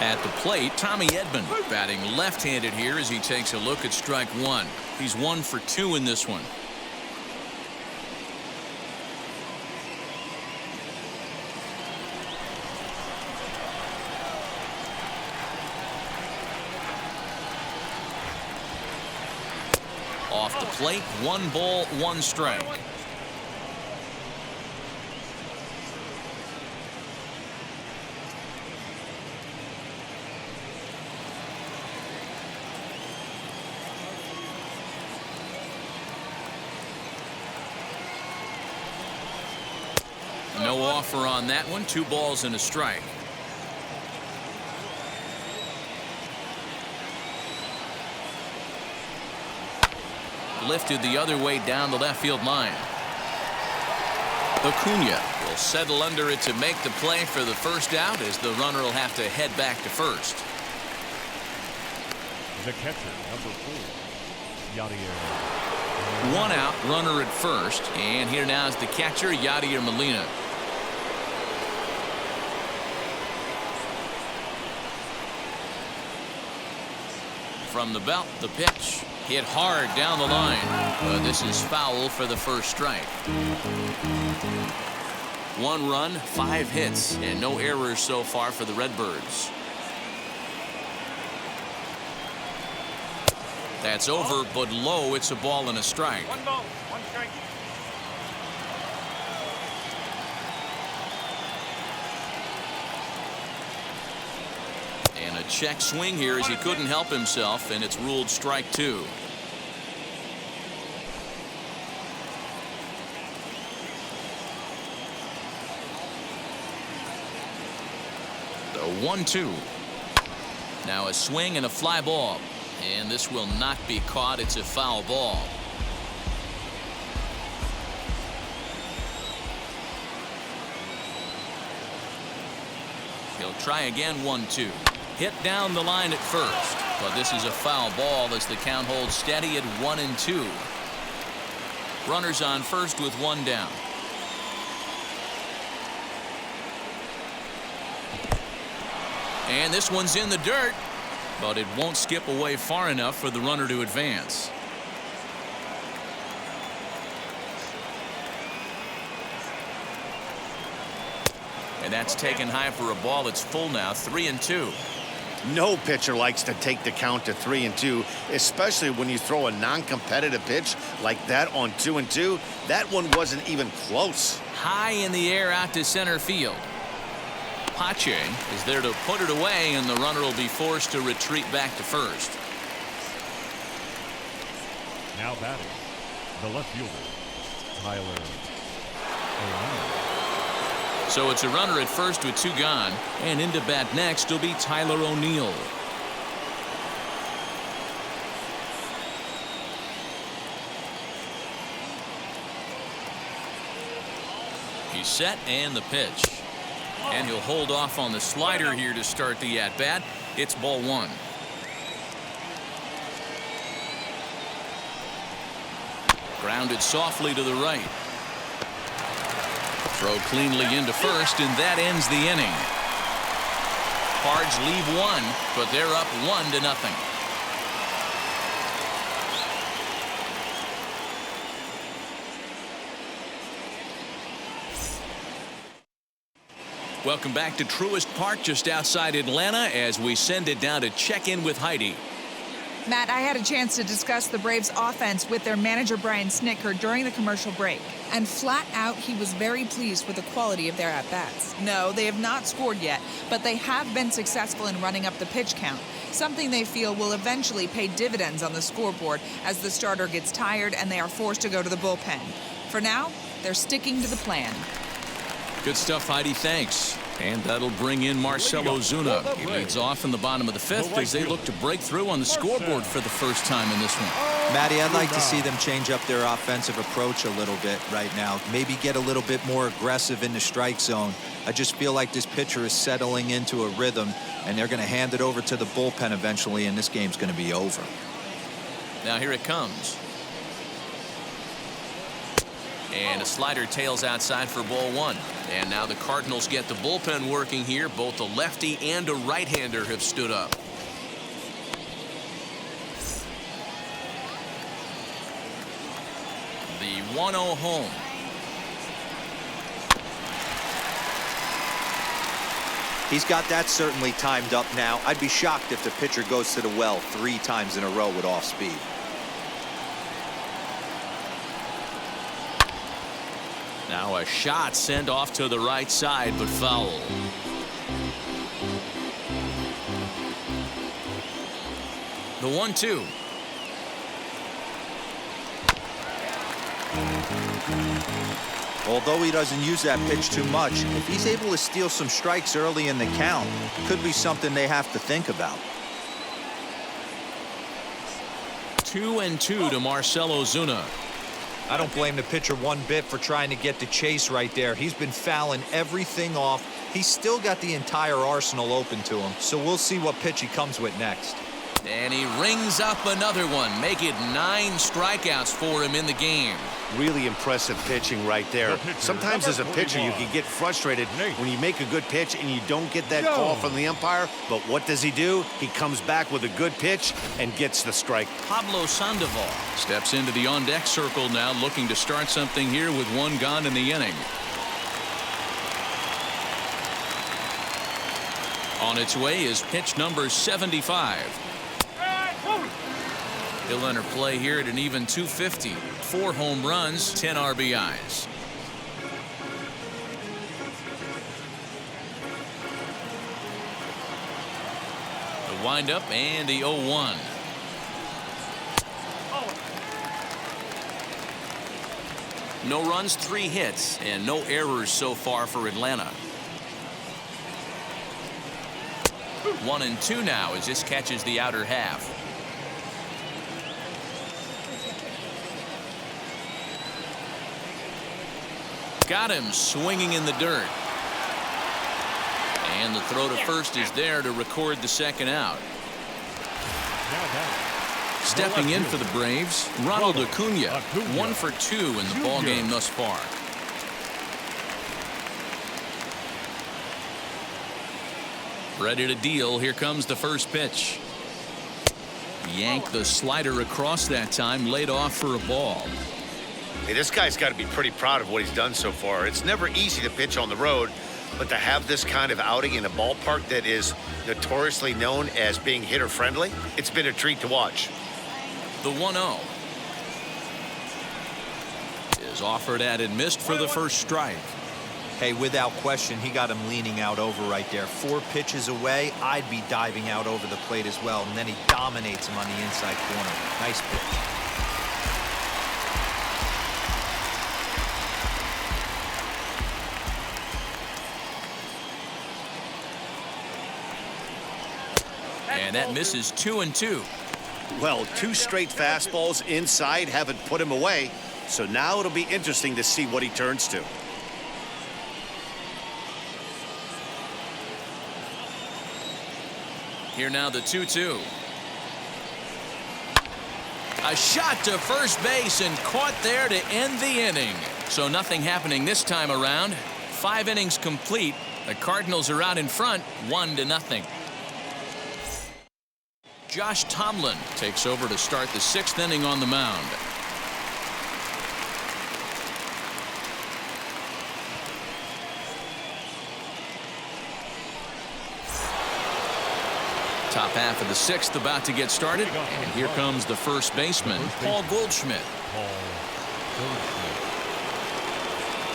At the plate, Tommy Edman batting left-handed here as he takes a look at strike 1. He's 1 for 2 in this one. Off the plate, 1 ball, 1 strike. No offer on that one. 2 balls and a strike. Lifted the other way down the left field line. Acuna will settle under it to make the play for the first out, as the runner will have to head back to first. The catcher, number 4, Yadier. 1 out, runner at first, and here now is the catcher, Yadier Molina. From the belt, the pitch. Hit hard down the line. But this is foul for the first strike. 1 run, 5 hits, and no errors so far for the Redbirds. That's over, but low. It's a ball and a strike. 1 ball, 1 strike. And a check swing here as he couldn't help himself, and it's ruled strike 2. The 1-2. Now a swing and a fly ball. And this will not be caught. It's a foul ball. He'll try again. 1-2. Hit down the line at first. But this is a foul ball as the count holds steady at 1-2. Runners on first with 1 down. And this one's in the dirt. But it won't skip away far enough for the runner to advance. And that's taken high for a ball. It's full now. 3-2. No pitcher likes to take the count to 3-2, especially when you throw a non-competitive pitch like that on 2-2. That one wasn't even close. High in the air out to center field. Pache is there to put it away, and the runner will be forced to retreat back to first. Now batting, the left fielder, Tyler O'Neill. So it's a runner at first with 2 gone, and into bat next will be Tyler O'Neill. He's set, and the pitch. And he'll hold off on the slider here to start the at-bat. It's ball 1. Grounded softly to the right. Throw cleanly into first, and that ends the inning. Cards leave 1, but they're up 1-0. Welcome back to Truist Park just outside Atlanta as we send it down to check in with Heidi. Matt, I had a chance to discuss the Braves offense with their manager Brian Snitker during the commercial break. And flat out, he was very pleased with the quality of their at-bats. No, they have not scored yet, but they have been successful in running up the pitch count, something they feel will eventually pay dividends on the scoreboard as the starter gets tired and they are forced to go to the bullpen. For now, they're sticking to the plan. Good stuff, Heidi. Thanks. And that'll bring in Marcell Ozuna. He leads off in the bottom of the 5th as they look to break through on the scoreboard for the first time in this one. Matty, I'd like to see them change up their offensive approach a little bit right now. Maybe get a little bit more aggressive in the strike zone. I just feel like this pitcher is settling into a rhythm, and they're going to hand it over to the bullpen eventually, and this game's going to be over. Now here it comes. And a slider tails outside for ball 1. And now the Cardinals get the bullpen working here. Both a lefty and a right-hander have stood up. The 1-0 home. He's got that certainly timed up now. I'd be shocked if the pitcher goes to the well 3 times in a row with off speed. Now a shot sent off to the right side, but foul. The 1-2. Although he doesn't use that pitch too much, if he's able to steal some strikes early in the count, could be something they have to think about. 2-2 to Marcell Ozuna. I don't blame the pitcher one bit for trying to get the chase right there. He's been fouling everything off. He's still got the entire arsenal open to him, so we'll see what pitch he comes with next. And he rings up another one. Make it 9 strikeouts for him in the game. Really impressive pitching right there. Sometimes as a pitcher you can get frustrated when you make a good pitch and you don't get that call from the umpire. But what does he do? He comes back with a good pitch and gets the strike. Pablo Sandoval steps into the on-deck circle now, looking to start something here with 1 gone in the inning. On its way is pitch number 75. He'll enter play here at an even 250. 4 home runs, 10 RBIs. The windup and the 0-1. No runs, 3 hits, and no errors so far for Atlanta. 1-2 now as this catches the outer half. Got him swinging in the dirt. And the throw to first is there to record the second out. Stepping in for the Braves, Ronald Acuna, 1 for 2 in the ballgame thus far. Ready to deal. Here comes the first pitch. Yanked the slider across that time, laid off for a ball. Hey, this guy's got to be pretty proud of what he's done so far. It's never easy to pitch on the road, but to have this kind of outing in a ballpark that is notoriously known as being hitter-friendly, it's been a treat to watch. The 1-0 is offered at and missed for the first strike. Hey, without question, he got him leaning out over right there. 4 pitches away, I'd be diving out over the plate as well, and then he dominates him on the inside corner. Nice pitch. And that misses 2-2. Well, 2 straight fastballs inside haven't put him away, so now it'll be interesting to see what he turns to. Here now the 2-2. A shot to first base and caught there to end the inning. So nothing happening this time around. 5 innings complete. The Cardinals are out in front, 1-0. Josh Tomlin takes over to start the 6th inning on the mound. Top half of the 6th about to get started, and here comes the first baseman, Paul Goldschmidt.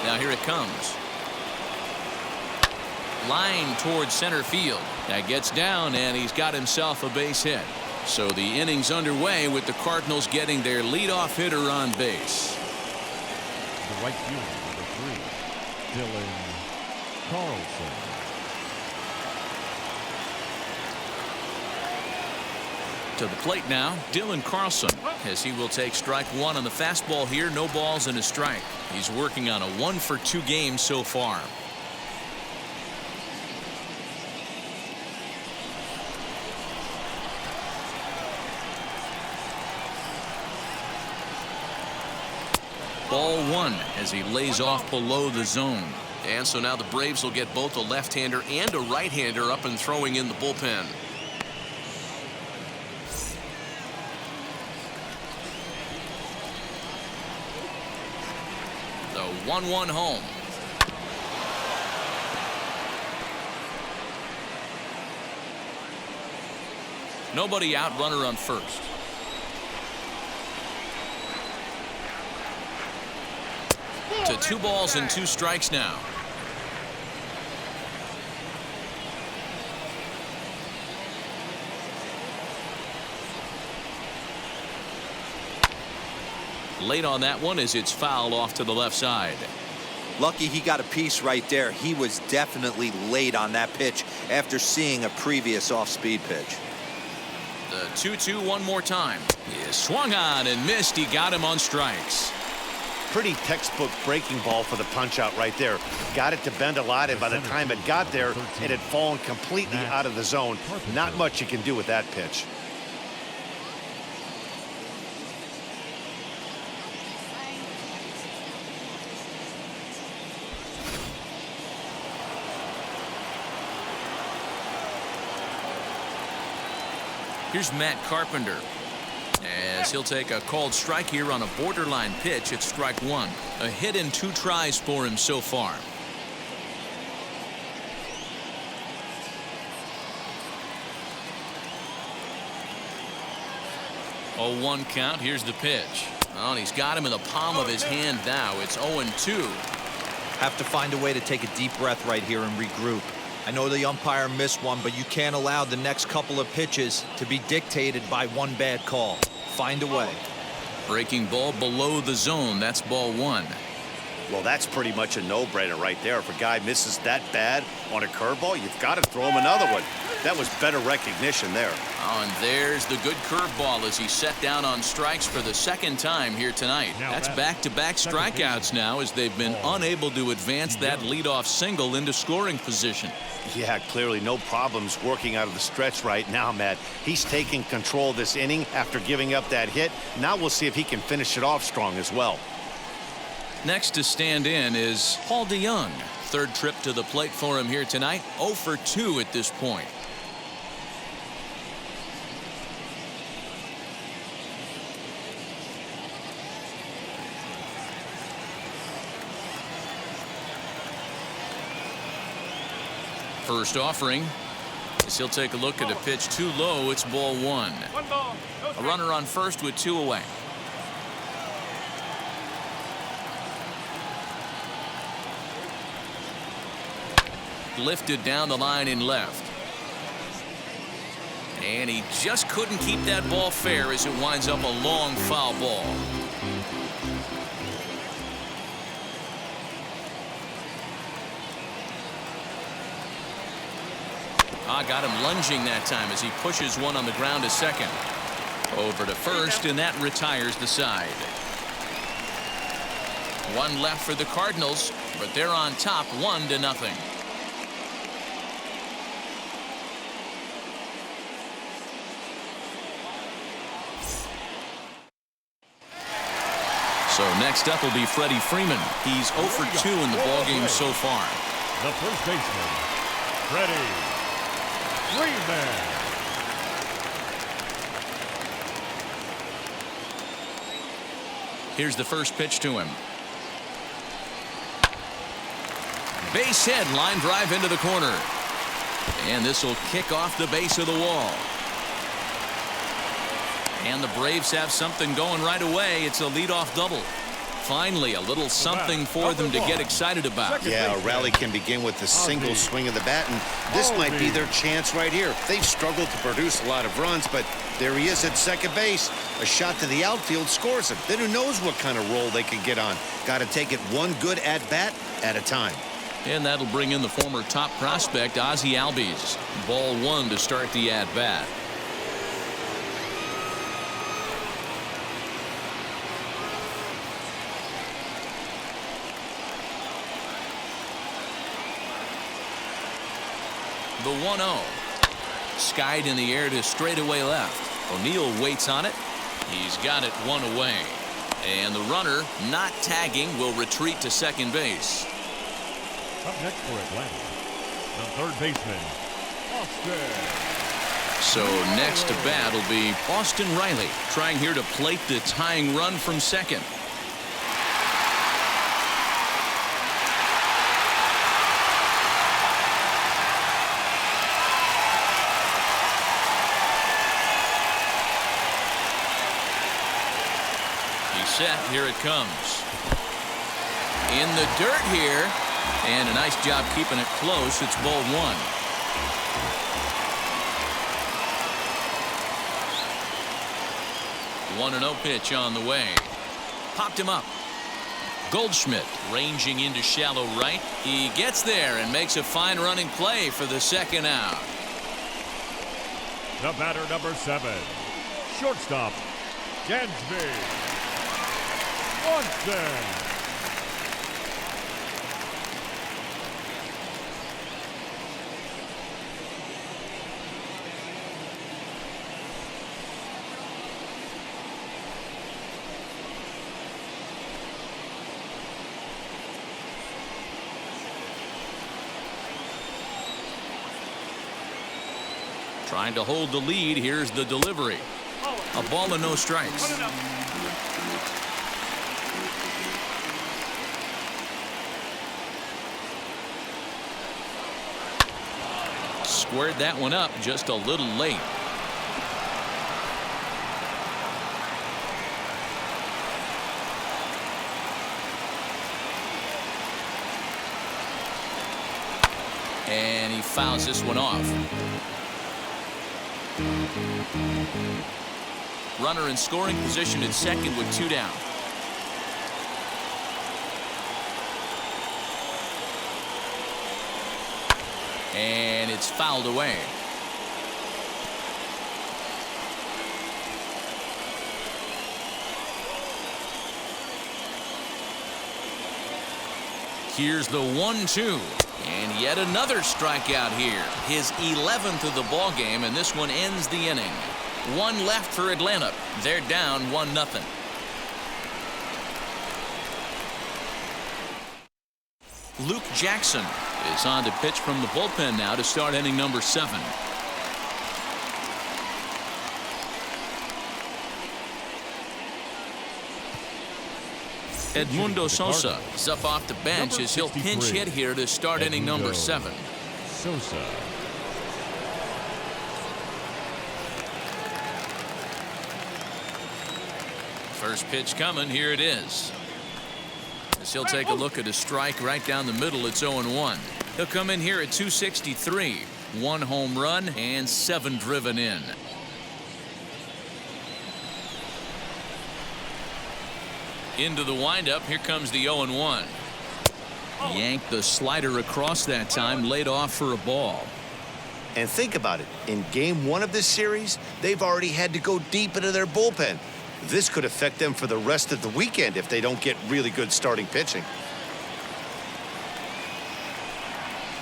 Now here it comes. Line towards center field. That gets down, and he's got himself a base hit. So the inning's underway with the Cardinals getting their leadoff hitter on base. The right fielder, number 3, Dylan Carlson. To the plate now, Dylan Carlson, as he will take strike 1 on the fastball here. No balls and a strike. He's working on a 1 for 2 game so far. Ball 1 as he lays off below the zone. And so now the Braves will get both a left-hander and a right-hander up and throwing in the bullpen. The 1-1 home. Nobody out, runner on first. To 2 balls and 2 strikes now. Late on that one as it's fouled off to the left side. Lucky he got a piece right there. He was definitely late on that pitch after seeing a previous off-speed pitch. The 2-2 one more time. He swung on and missed. He got him on strikes. Pretty textbook breaking ball for the punch out right there. Got it to bend a lot, and by the time it got there, it had fallen completely out of the zone. Not much you can do with that pitch. Here's Matt Carpenter, as he'll take a called strike here on a borderline pitch at strike 1. A hit in 2 tries for him so far. 0-1 count. Here's the pitch. Oh, and he's got him in the palm of his hand now. It's 0-2. Have to find a way to take a deep breath right here and regroup. I know the umpire missed one, but you can't allow the next couple of pitches to be dictated by one bad call. Find a way. Breaking ball below the zone. That's ball one. Well, that's pretty much a no-brainer right there. If a guy misses that bad on a curveball, you've got to throw him another one. That was better recognition there. Oh, and there's the good curveball as he set down on strikes for the second time here tonight. That's back-to-back strikeouts now as they've been unable to advance that leadoff single into scoring position. Yeah, clearly no problems working out of the stretch right now, Matt. He's taking control of this inning after giving up that hit. Now we'll see if he can finish it off strong as well. Next to stand in is Paul DeYoung. Third trip to the plate for him here tonight. 0 for 2 at this point. First offering as he'll take a look at a pitch too low. It's ball one. A runner on first with 2 away. Lifted down the line in left. And he just couldn't keep that ball fair as it winds up a long foul ball. Got him lunging that time as he pushes one on the ground to second. Over to first, and that retires the side. One left for the Cardinals, but they're on top 1-0. So next up will be Freddie Freeman. He's 0 for 2 in the ballgame so far. The first baseman, Freddie Freeman. Here's the first pitch to him. Base hit, line drive into the corner. And this will kick off the base of the wall. And the Braves have something going right away. It's a leadoff double. Finally, a little something for them to get excited about. Yeah, a rally can begin with a single swing of the bat, and this might be their chance right here. They've struggled to produce a lot of runs, but there he is at second base. A shot to the outfield scores him. Then who knows what kind of roll they can get on. Got to take it one good at-bat at a time. And that'll bring in the former top prospect, Ozzie Albies. Ball one to start the at-bat. The 1-0. Skied in the air to straightaway left. O'Neill waits on it. He's got it one away. And the runner, not tagging, will retreat to second base. Up next for Atlanta, the third baseman, Austin. So next to bat will be Austin Riley, trying here to plate the tying run from second. Set. Here it comes. In the dirt here. And a nice job keeping it close. It's ball one. The 1-0 pitch on the way. Popped him up. Goldschmidt ranging into shallow right. He gets there and makes a fine running play for the second out. The batter, number 7, shortstop, Dansby Swanson. Trying to hold the lead. Here's the delivery. A ball and no strikes. Squared that one up just a little late. And he fouls this one off. Runner in scoring position at second with 2 down. And it's fouled away. Here's the 1-2. And yet another strikeout here. His 11th of the ball game, and this one ends the inning. 1 left for Atlanta. They're down 1-0. Luke Jackson is on to pitch from the bullpen now to start inning number 7. Edmundo Sosa is up off the bench as he'll pinch hit here to start inning number 7. Sosa. First pitch coming. Here it is. As he'll take a look at a strike right down the middle. It's 0-1. He'll come in here at 263. 1 home run and 7 driven in. Into the windup. Here comes the 0-1. Yanked the slider across that time. Laid off for a ball. And think about it. In game 1 of this series, they've already had to go deep into their bullpen. This could affect them for the rest of the weekend if they don't get really good starting pitching.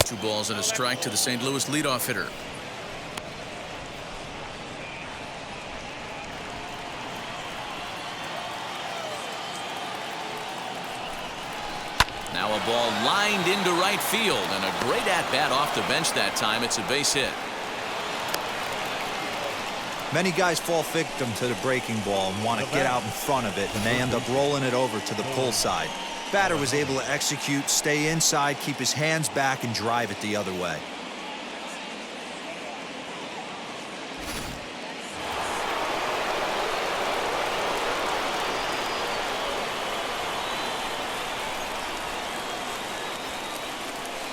2 balls and a strike to the St. Louis leadoff hitter. Now a ball lined into right field, and a great at-bat off the bench that time. It's a base hit. Many guys fall victim to the breaking ball and want to get out in front of it, and they end up rolling it over to the pull side. Batter was able to execute, stay inside, keep his hands back, and drive it the other way.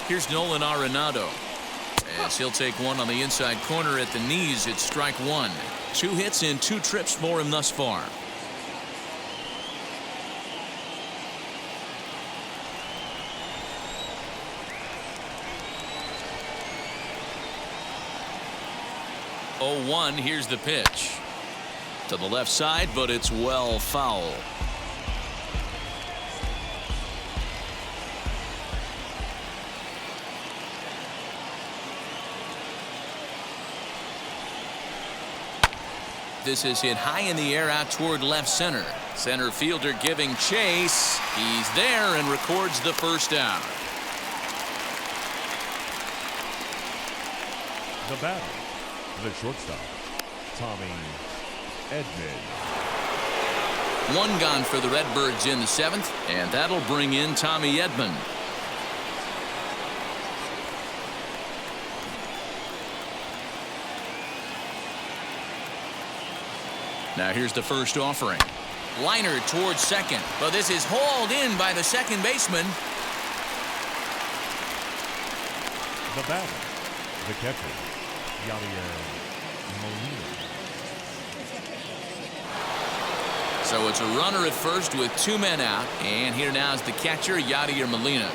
Here's Nolan Arenado. As he'll take one on the inside corner at the knees. It's strike 1. 2 hits and 2 trips for him thus far. Oh, 1. Here's the pitch to the left side, but it's well foul. This is hit high in the air out toward left center. Center fielder giving chase. He's there and records the first down. The batter, the shortstop, Tommy Edman. 1 gone for the Redbirds in the 7th, and that'll bring in Tommy Edman. Now here's the first offering. Liner towards second, but this is hauled in by the second baseman. The batter, the catcher, Yadier Molina. So it's a runner at first with 2 men out, and here now is the catcher, Yadier Molina.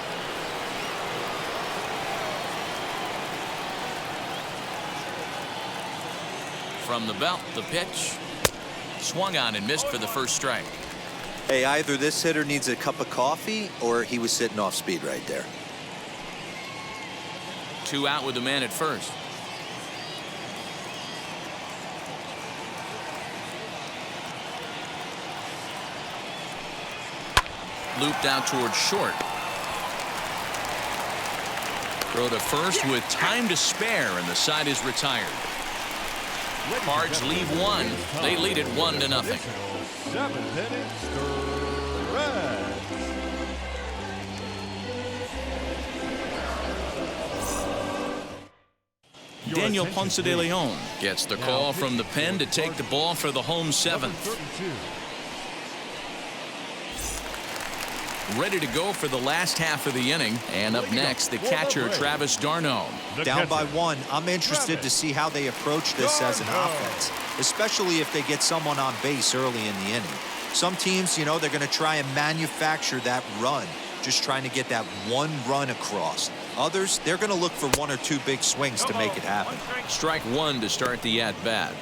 From the belt, the pitch. Swung on and missed for the first strike. Hey, either this hitter needs a cup of coffee or he was sitting off speed right there. 2 out with the man at first. Looped out towards short. Throw to first with time to spare, and the side is retired. Cards leave 1. They lead it 1-0. 7th inning, the Reds. Daniel Ponce de Leon gets the call from the pen to take the ball for the home 7th. ready to go for the last half of the inning. And up next, the catcher, Travis d'Arnaud. Down by 1. I'm interested to see how they approach this as an offense, especially if they get someone on base early in the inning. Some teams, you know, they're going to try and manufacture that run, just trying to get that one run across. Others, they're going to look for 1 or 2 big swings to make it happen. Strike 1 to start the at-bat.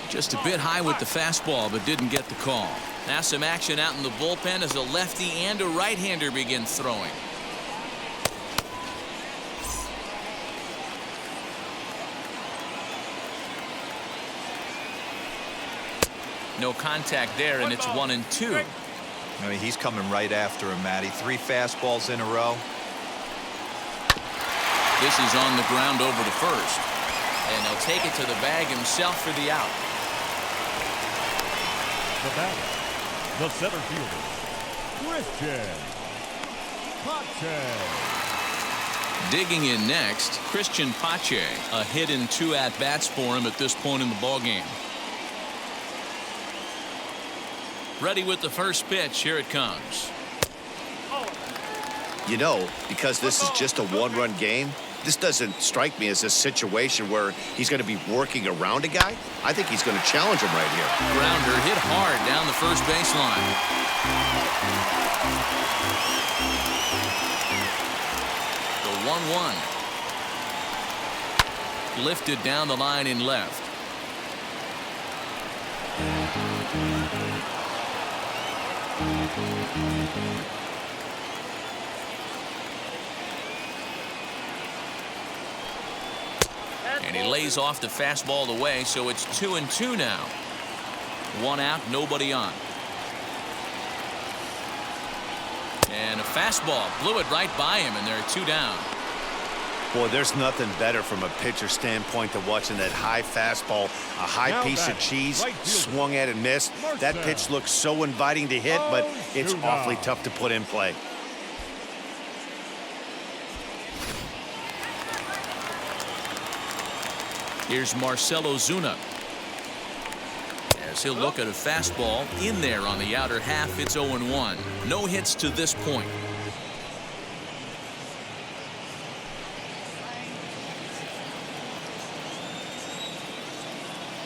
Just a bit high with the fastball, but didn't get the call. Now some action out in the bullpen as a lefty and a right-hander begin throwing. No contact there, and it's 1-2. I mean, he's coming right after him, Matty. 3 fastballs in a row. This is on the ground over to first, and he'll take it to the bag himself for the out. The batter, the center fielder, Christian Pache. Digging in next, Christian Pache. A hit in 2 at-bats for him at this point in the ballgame. Ready with the first pitch. Here it comes. You know, because this is just a 1-run game, this doesn't strike me as a situation where he's going to be working around a guy. I think he's going to challenge him right here. Grounder hit hard down the first baseline. The 1-1. Lifted down the line in left. And he lays off the fastball away, so it's 2-2 now. 1 out, nobody on. And a fastball blew it right by him, and there are 2 down. Boy, there's nothing better from a pitcher standpoint than watching that high fastball, a high piece of cheese, swung at and missed. That pitch looks so inviting to hit, but it's awfully tough to put in play. Here's Marcelo Zuna. As he'll look at a fastball in there on the outer half, it's 0-1. No hits to this point.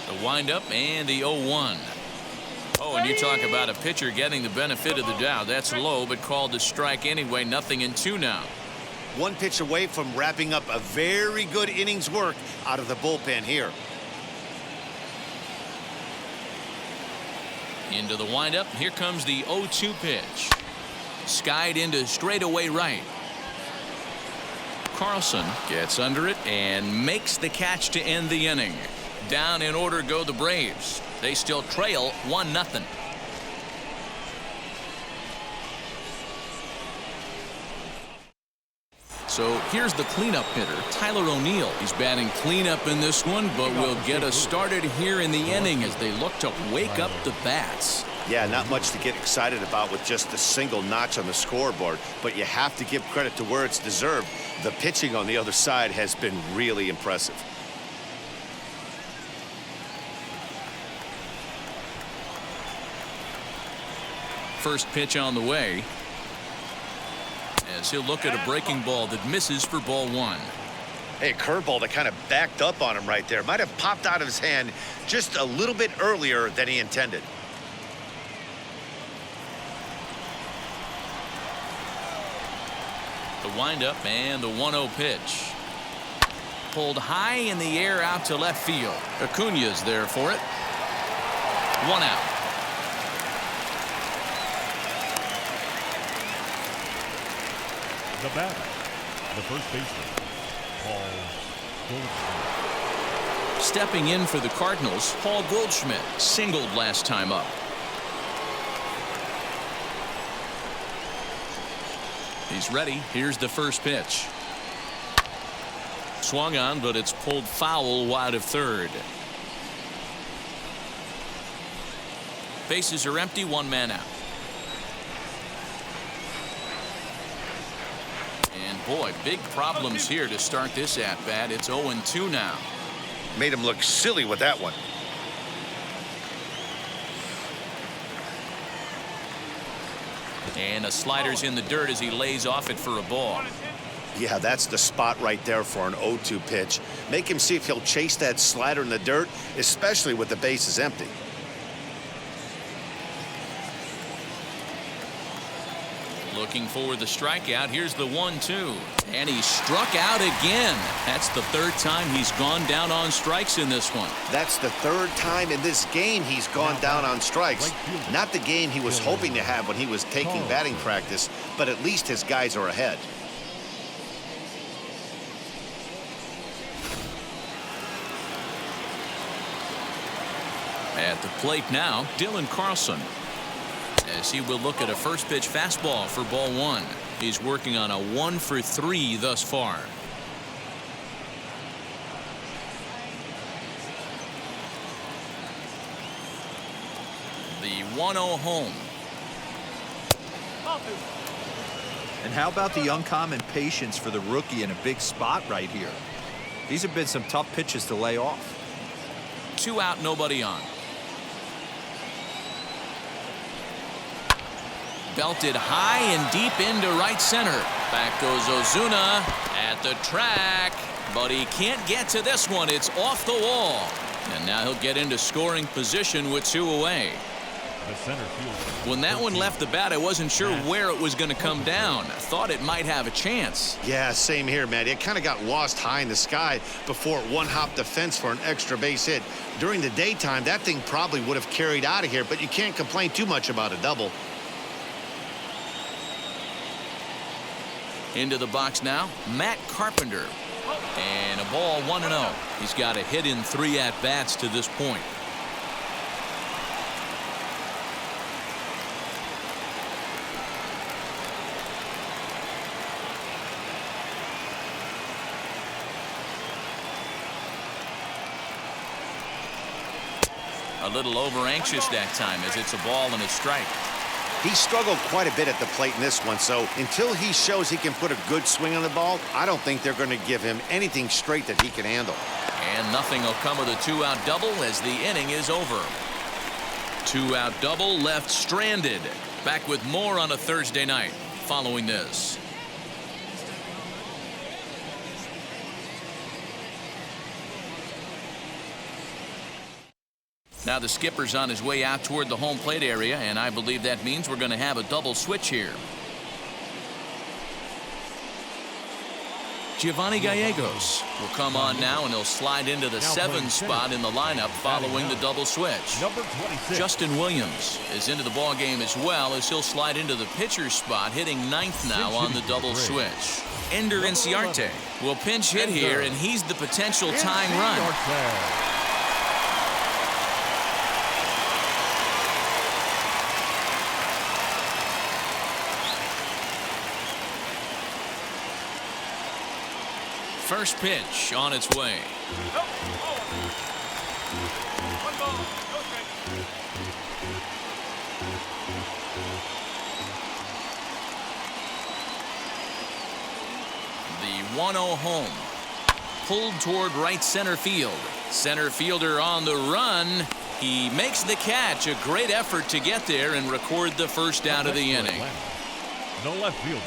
The windup and the 0-1. Oh, and you talk about a pitcher getting the benefit of the doubt. That's low, but called a strike anyway. 0-2 now. 1 pitch away from wrapping up a very good innings work out of the bullpen here. Into the windup. Here comes the 0-2 pitch. Skied into straightaway right. Carlson gets under it and makes the catch to end the inning. Down in order go the Braves. They still trail 1-0. So here's the cleanup hitter, Tyler O'Neill. He's batting cleanup in this one, but will get us started here in the inning as they look to wake up the bats. Yeah, not much to get excited about with just a single notch on the scoreboard, but you have to give credit to where it's deserved. The pitching on the other side has been really impressive. First pitch on the way. As he'll look at a breaking ball that misses for ball 1. Hey, a curveball that kind of backed up on him right there. Might have popped out of his hand just a little bit earlier than he intended. The windup and the 1-0 pitch. Pulled high in the air out to left field. Acuna's there for it. 1 out. The batter, the first baseman, Paul Goldschmidt. Stepping in for the Cardinals, Paul Goldschmidt singled last time up. He's ready. Here's the first pitch. Swung on, but it's pulled foul wide of third. Bases are empty, 1 man out. And boy, big problems here to start this at bat. It's 0-2 now. Made him look silly with that one. And a slider's in the dirt as he lays off it for a ball. Yeah, that's the spot right there for an 0-2 pitch. Make him see if he'll chase that slider in the dirt, especially with the bases empty. Looking for the strikeout. Here's the 1-2. And he struck out again. That's the third time he's gone down on strikes in this one. That's the third time in this game he's gone down on strikes. Not the game he was hoping to have when he was taking batting practice, but at least his guys are ahead. At the plate now, Dylan Carlson, as he will look at a first pitch fastball for ball one. He's working on a 1-for-3 thus far. The 1-0 home. And how about the uncommon patience for the rookie in a big spot right here? These have been some tough pitches to lay off. 2 out, nobody on. Belted high and deep into right center. Back goes Ozuna at the track, but he can't get to this one. It's off the wall. And now he'll get into scoring position with 2 away. The center field. When that one left the bat, I wasn't sure where it was going to come down. I thought it might have a chance. Yeah, same here, man. It kind of got lost high in the sky before it one-hopped the fence for an extra base hit. During the daytime, that thing probably would have carried out of here, but you can't complain too much about a double. Into the box now, Matt Carpenter. And a ball 1-0. He's got a hit in 3 at-bats to this point. A little over anxious that time as it's a ball and a strike. He struggled quite a bit at the plate in this one, so until he shows he can put a good swing on the ball, I don't think they're going to give him anything straight that he can handle. And nothing will come of the 2-out double as the inning is over. 2-out double left stranded. Back with more on a Thursday night following this. Now the skipper's on his way out toward the home plate area, and I believe that means we're going to have a double switch here. Giovanni Gallegos will come on now, and he'll slide into the 7 spot in the lineup following the double switch. Number 26. Justin Williams is into the ball game as well, as he'll slide into the pitcher's spot, hitting 9th now on the double switch. Ender Inciarte will pinch hit here, and he's the potential tying run. First pitch on its way. The 1-0 home. Pulled toward right center field. Center fielder on the run. He makes the catch. A great effort to get there and record the first out of the inning. The left fielder,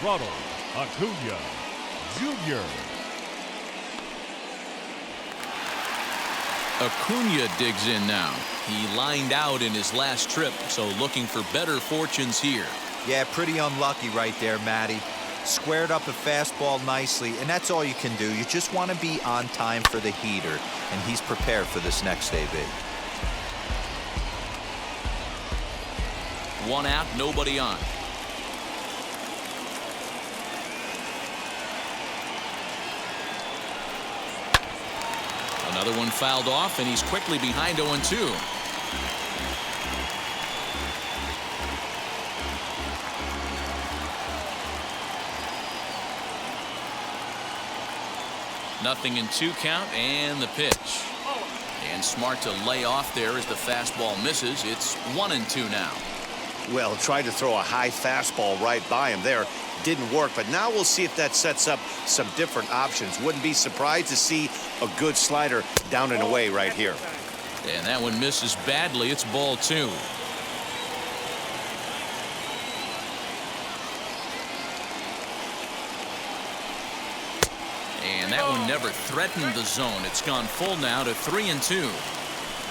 Ronald Acuna Jr. Acuna digs in now. He lined out in his last trip, so looking for better fortunes here. Yeah, pretty unlucky right there, Matty. Squared up a fastball nicely, and that's all you can do. You just want to be on time for the heater, and he's prepared for this next AB. 1 out, nobody on. Another one fouled off, and he's quickly behind 0-2. Nothing in 2 count, and the pitch. And smart to lay off there as the fastball misses. It's 1-2 now. Well, tried to throw a high fastball right by him there. Didn't work, but now we'll see if that sets up some different options. Wouldn't be surprised to see a good slider down and away right here. And that one misses badly. It's ball 2. And that one never threatened the zone. It's gone full now to 3-2.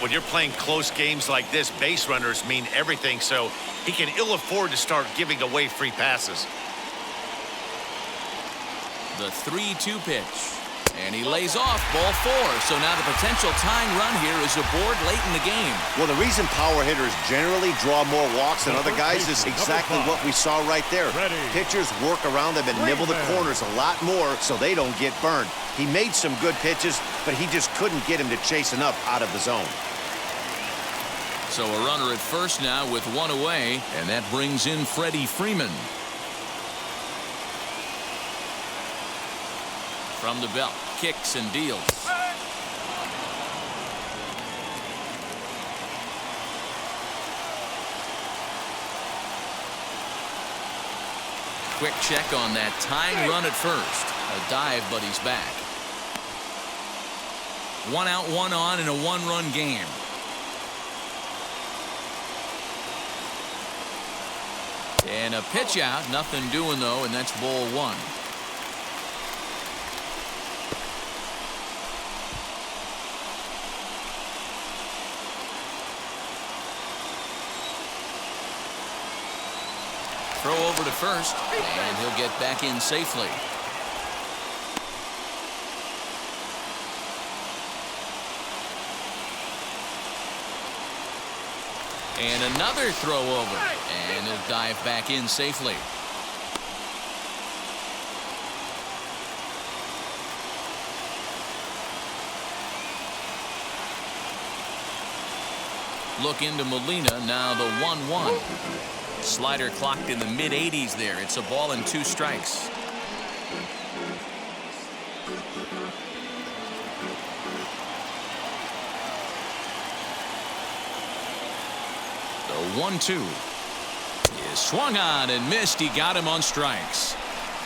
When you're playing close games like this, base runners mean everything, so he can ill afford to start giving away free passes. The 3-2 pitch. And he lays off ball 4. So now the potential tying run here is aboard late in the game. Well, the reason power hitters generally draw more walks than other guys is exactly what we saw right there. Pitchers work around them and nibble the corners a lot more so they don't get burned. He made some good pitches, but he just couldn't get him to chase enough out of the zone. So a runner at first now with 1 away, and that brings in Freddie Freeman. From the belt, kicks and deals. Quick check on that tying run at first. A dive, but he's back. 1 out, 1 on in a 1-run game. And a pitch out, nothing doing though, and that's ball 1. Throw over to first, and he'll get back in safely. And another throw over, and he'll dive back in safely. Look into Molina, now the 1-1. Slider clocked in the mid-80s there. It's a ball and 2 strikes. The 1-2 is swung on and missed. He got him on strikes.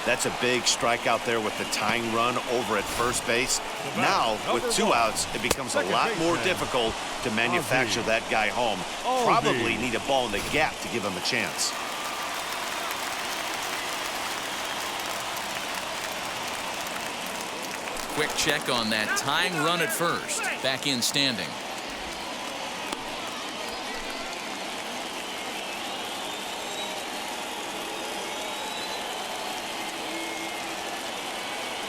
That's a big strikeout there with the tying run over at first base. Now, with 2 outs, it becomes a lot more difficult to manufacture that guy home. Probably need a ball in the gap to give him a chance. Quick check on that tying run at first. Back in standing.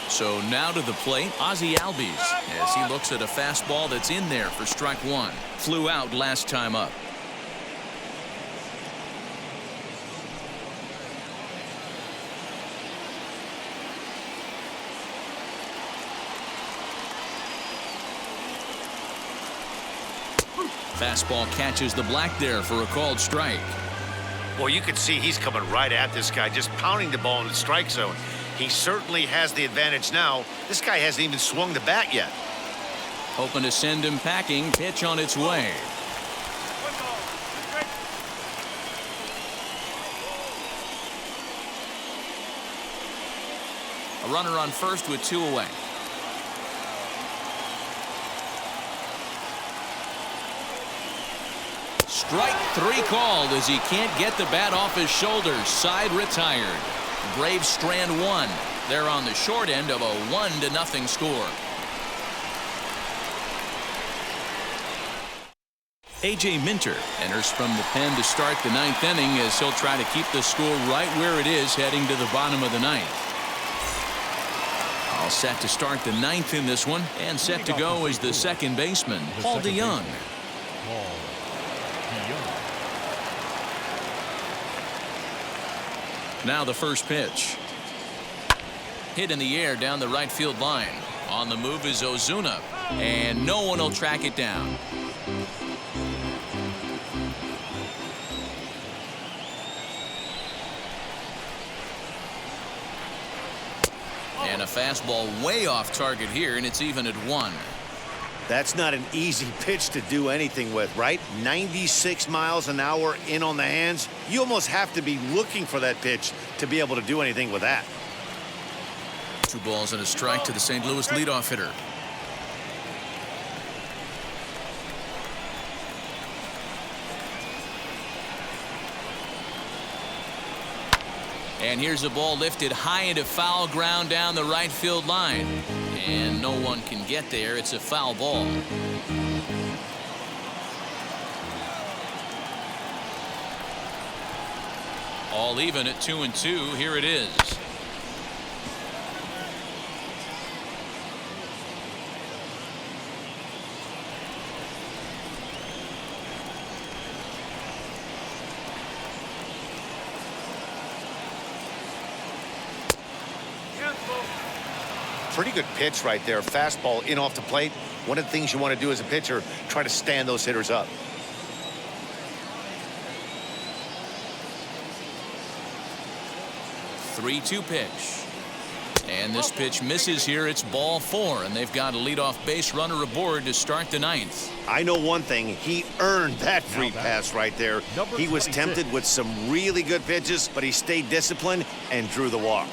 So now to the plate, Ozzie Albies, as he looks at a fastball that's in there for strike 1. Flew out last time up. Fastball catches the black there for a called strike. Well, you can see he's coming right at this guy, just pounding the ball in the strike zone. He certainly has the advantage now. This guy hasn't even swung the bat yet. Hoping to send him packing. Pitch on its way. A runner on first with 2 away. Strike 3 called as he can't get the bat off his shoulders. Side retired. Braves strand 1. They're on the short end of a 1-0 score. A.J. Minter enters from the pen to start the 9th inning as he'll try to keep the score right where it is heading to the bottom of the 9th. All set to start the 9th in this one, and set to go is the second baseman, Paul DeYoung. Now the first pitch. Hit in the air down the right field line. On the move is Ozuna, and no one will track it down. And a fastball way off target here, and it's even at 1. That's not an easy pitch to do anything with, right? 96 miles an hour in on the hands. You almost have to be looking for that pitch to be able to do anything with that. 2 balls and a strike to the St. Louis leadoff hitter. And here's a ball lifted high into foul ground down the right field line. And no one can get there. It's a foul ball. All even at 2-2. Here it is. Pretty good pitch right there. Fastball in off the plate. One of the things you want to do as a pitcher, try to stand those hitters up. Three-two pitch. And this pitch misses here. It's ball 4, and they've got a leadoff base runner aboard to start the 9th. I know one thing. He earned that free pass right there. He was tempted with some really good pitches, but he stayed disciplined and drew the walk.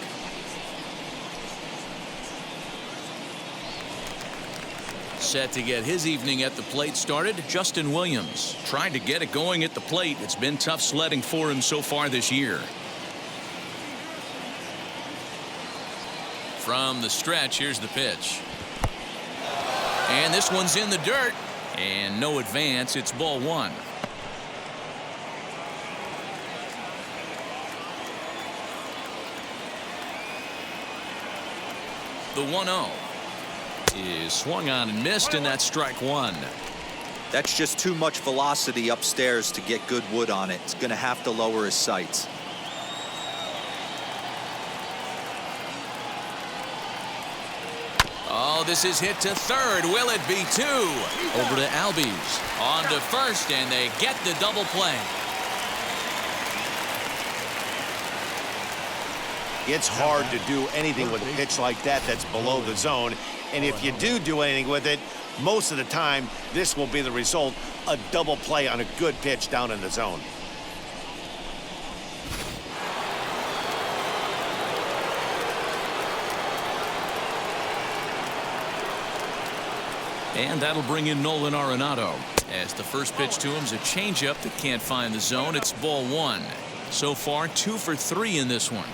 Set to get his evening at the plate started, Justin Williams. Tried to get it going at the plate. It's been tough sledding for him so far this year. From the stretch, here's the pitch. And this one's in the dirt. And no advance. It's ball 1. The 1-0 is swung on and missed, and that's strike 1. That's just too much velocity upstairs to get good wood on it. It's going to have to lower his sights. Oh, this is hit to third. Will it be 2? Over to Albies. On to first, and they get the double play. It's hard to do anything with a pitch like that that's below the zone. And if you do anything with it, most of the time, this will be the result, a double play on a good pitch down in the zone. And that'll bring in Nolan Arenado. As the first pitch to him is a changeup that can't find the zone. It's ball 1. So far, 2 for 3 in this one.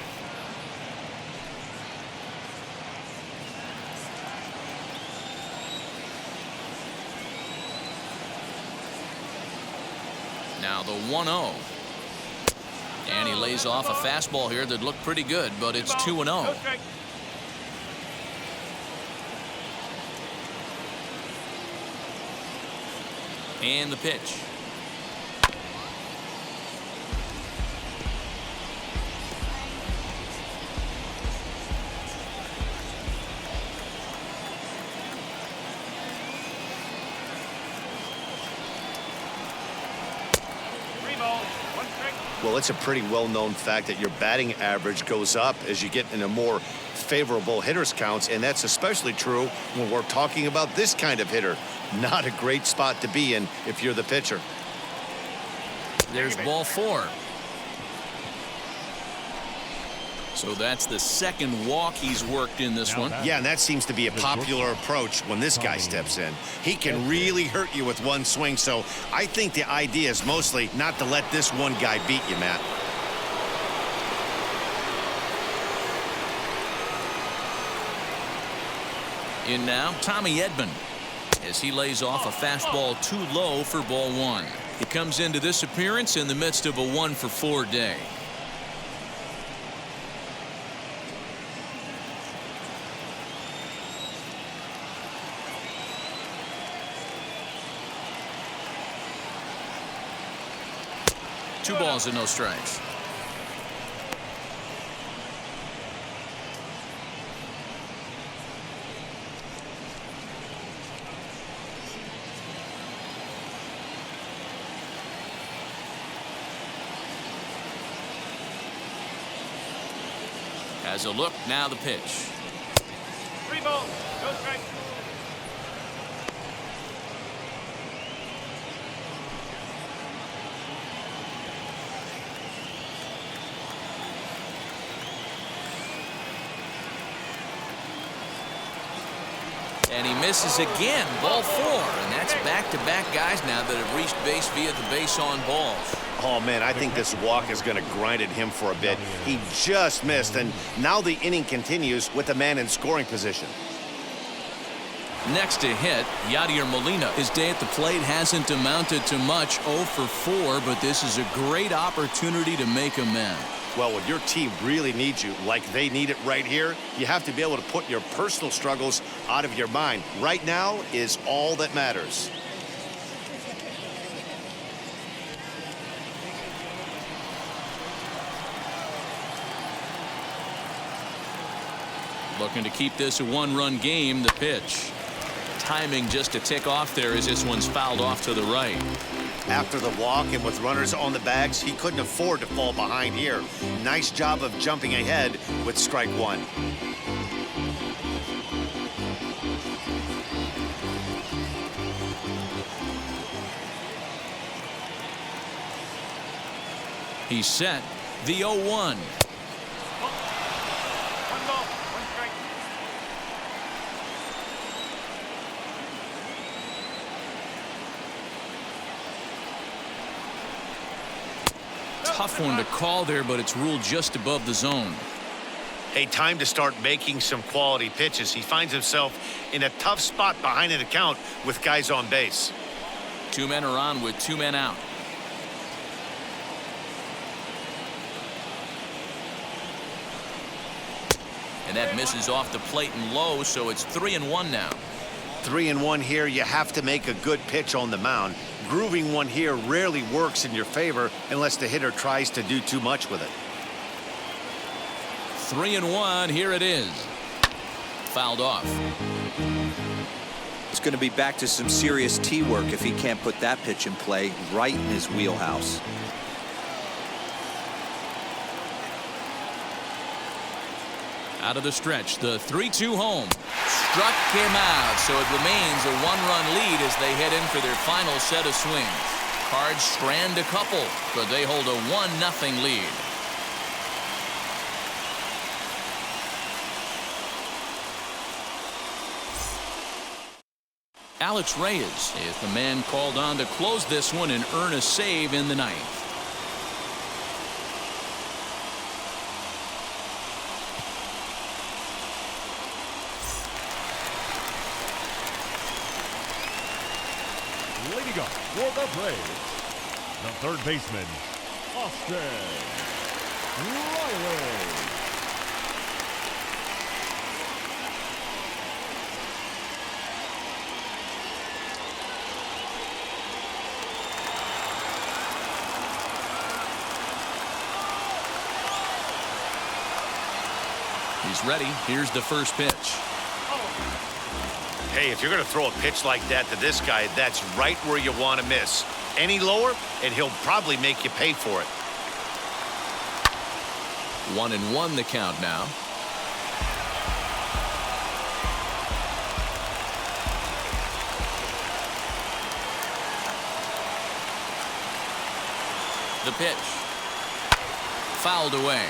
Now the 1-0. And he lays off a fastball here that looked pretty good, but it's 2-0. And the pitch. Well, it's a pretty well-known fact that your batting average goes up as you get into more favorable hitters counts, and that's especially true when we're talking about this kind of hitter. Not a great spot to be in if you're the pitcher. There's ball 4. So that's the second walk he's worked in this one. Yeah, and that seems to be a popular approach when this guy steps in. He can really hurt you with one swing, so I think the idea is mostly not to let this one guy beat you, Matt. In now, Tommy Edman, as he lays off a fastball too low for ball 1. He comes into this appearance in the midst of a 1-for-4 day. Two balls and no strikes. Has a look, now the pitch. 3 balls, no strikes. And he misses again, ball 4. And that's back-to-back guys now that have reached base via the base on balls. Oh, man, I think this walk is going to grind at him for a bit. He just missed, and now the inning continues with a man in scoring position. Next to hit, Yadier Molina. His day at the plate hasn't amounted to much, 0 for 4, but this is a great opportunity to make amends. Well, when your team really needs you, like they need it right here, you have to be able to put your personal struggles out of your mind. Right now is all that matters. Looking to keep this a one-run game. The pitch. Timing just a tick off there as this one's fouled off to the right. After the walk and with runners on the bags, he couldn't afford to fall behind here. Nice job of jumping ahead with strike 1. He's set. The 0-1. Tough one to call there, but it's ruled just above the zone. Hey, time to start making some quality pitches. He finds himself in a tough spot behind an account with guys on base. 2 men are on with 2 men out. And that misses off the plate and low, so it's 3-1 now. 3-1 here. You have to make a good pitch on the mound. Grooving one here rarely works in your favor unless the hitter tries to do too much with it. 3-1. Here it is. Fouled off. It's going to be back to some serious tee work if he can't put that pitch in play right in his wheelhouse. Out of the stretch, the 3-2 home. Struck him out, so it remains a 1-run lead as they head in for their final set of swings. Cards strand a couple, but they hold a 1-0 lead. Alex Reyes is the man called on to close this one and earn a save in the ninth. Leading up for the Braves, the third baseman, Austin Riley. He's ready. Here's the first pitch. Hey, if you're going to throw a pitch like that to this guy, that's right where you want to miss. Any lower, and he'll probably make you pay for it. 1-1 the count now. The pitch. Fouled away.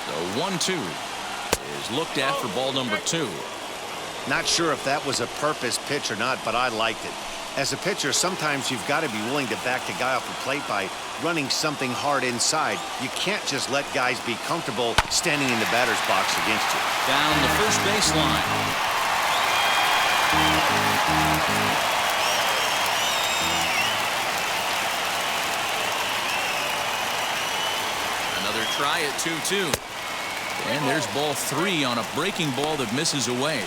The 1-2 is looked at for ball number 2. Not sure if that was a purpose pitch or not, but I liked it. As a pitcher, sometimes you've got to be willing to back the guy off the plate by running something hard inside. You can't just let guys be comfortable standing in the batter's box against you. Down the first baseline. Another try at 2-2. And there's ball 3 on a breaking ball that misses away.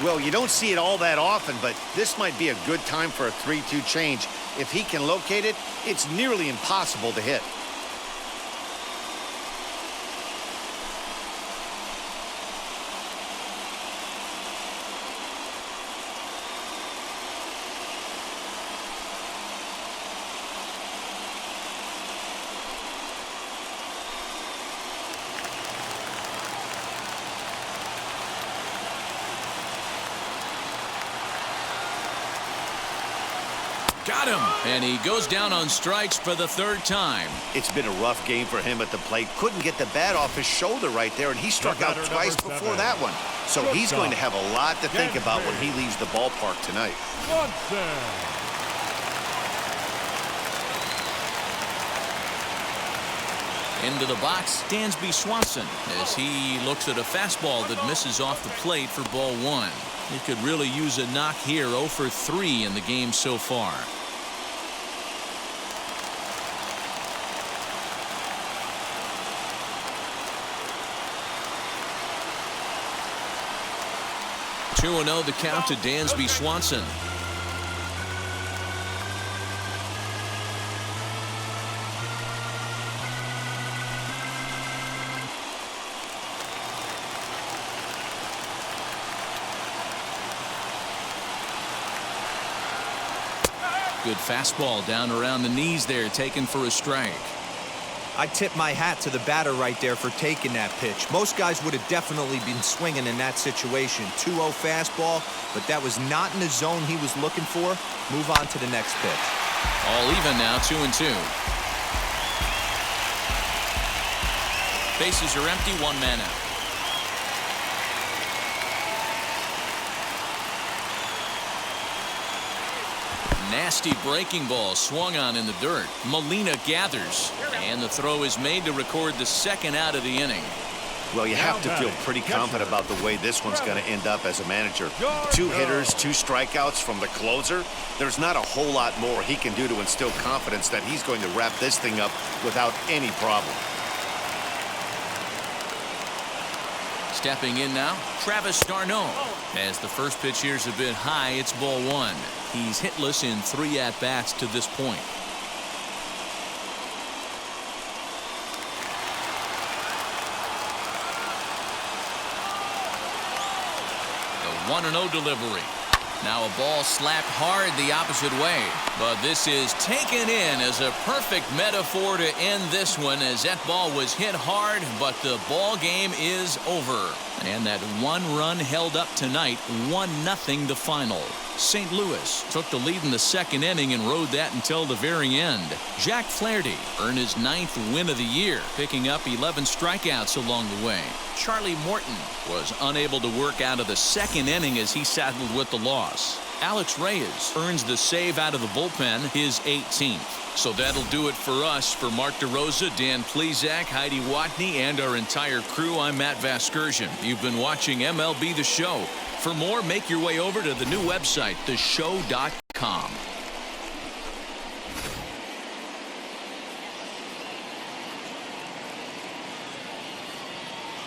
Well, you don't see it all that often, but this might be a good time for a 3-2 change. If he can locate it, it's nearly impossible to hit. Got him. And he goes down on strikes for the third time. It's been a rough game for him at the plate. Couldn't get the bat off his shoulder right there, and he struck out twice before that one. So he's going to have a lot to think about when he leaves the ballpark tonight. Into the box, Dansby Swanson, as he looks at a fastball that misses off the plate for ball one. He could really use a knock here. 0 for 3 in the game so far. Two 2-0 the count to Dansby Swanson. Good fastball down around the knees there, taken for a strike. I tip my hat to the batter right there for taking that pitch. Most guys would have definitely been swinging in that situation. 2-0 fastball, but that was not in the zone he was looking for. Move on to the next pitch. All even now, 2-2. Bases are empty, 1 man out. Nasty breaking ball swung on in the dirt. Molina gathers, and the throw is made to record the second out of the inning. Well, you have to feel pretty confident about the way this one's going to end up as a manager. 2 hitters, 2 strikeouts from the closer. There's not a whole lot more he can do to instill confidence that he's going to wrap this thing up without any problem. Stepping in now, Travis d'Arnaud. As the first pitch here's a bit high, it's ball 1. He's hitless in 3 at-bats to this point. The 1-0 delivery. Now a ball slapped hard the opposite way. But this is taken in as a perfect metaphor to end this one, as that ball was hit hard, but the ball game is over. And that 1 run held up tonight, 1-0 the final. St. Louis took the lead in the second inning and rode that until the very end. Jack Flaherty earned his 9th win of the year, picking up 11 strikeouts along the way. Charlie Morton was unable to work out of the second inning as he saddled with the loss. Alex Reyes earns the save out of the bullpen, his 18th. So that'll do it for us. For Mark DeRosa, Dan Plesac, Heidi Watney, and our entire crew, I'm Matt Vasgersian. You've been watching MLB The Show. For more, make your way over to the new website, theshow.com.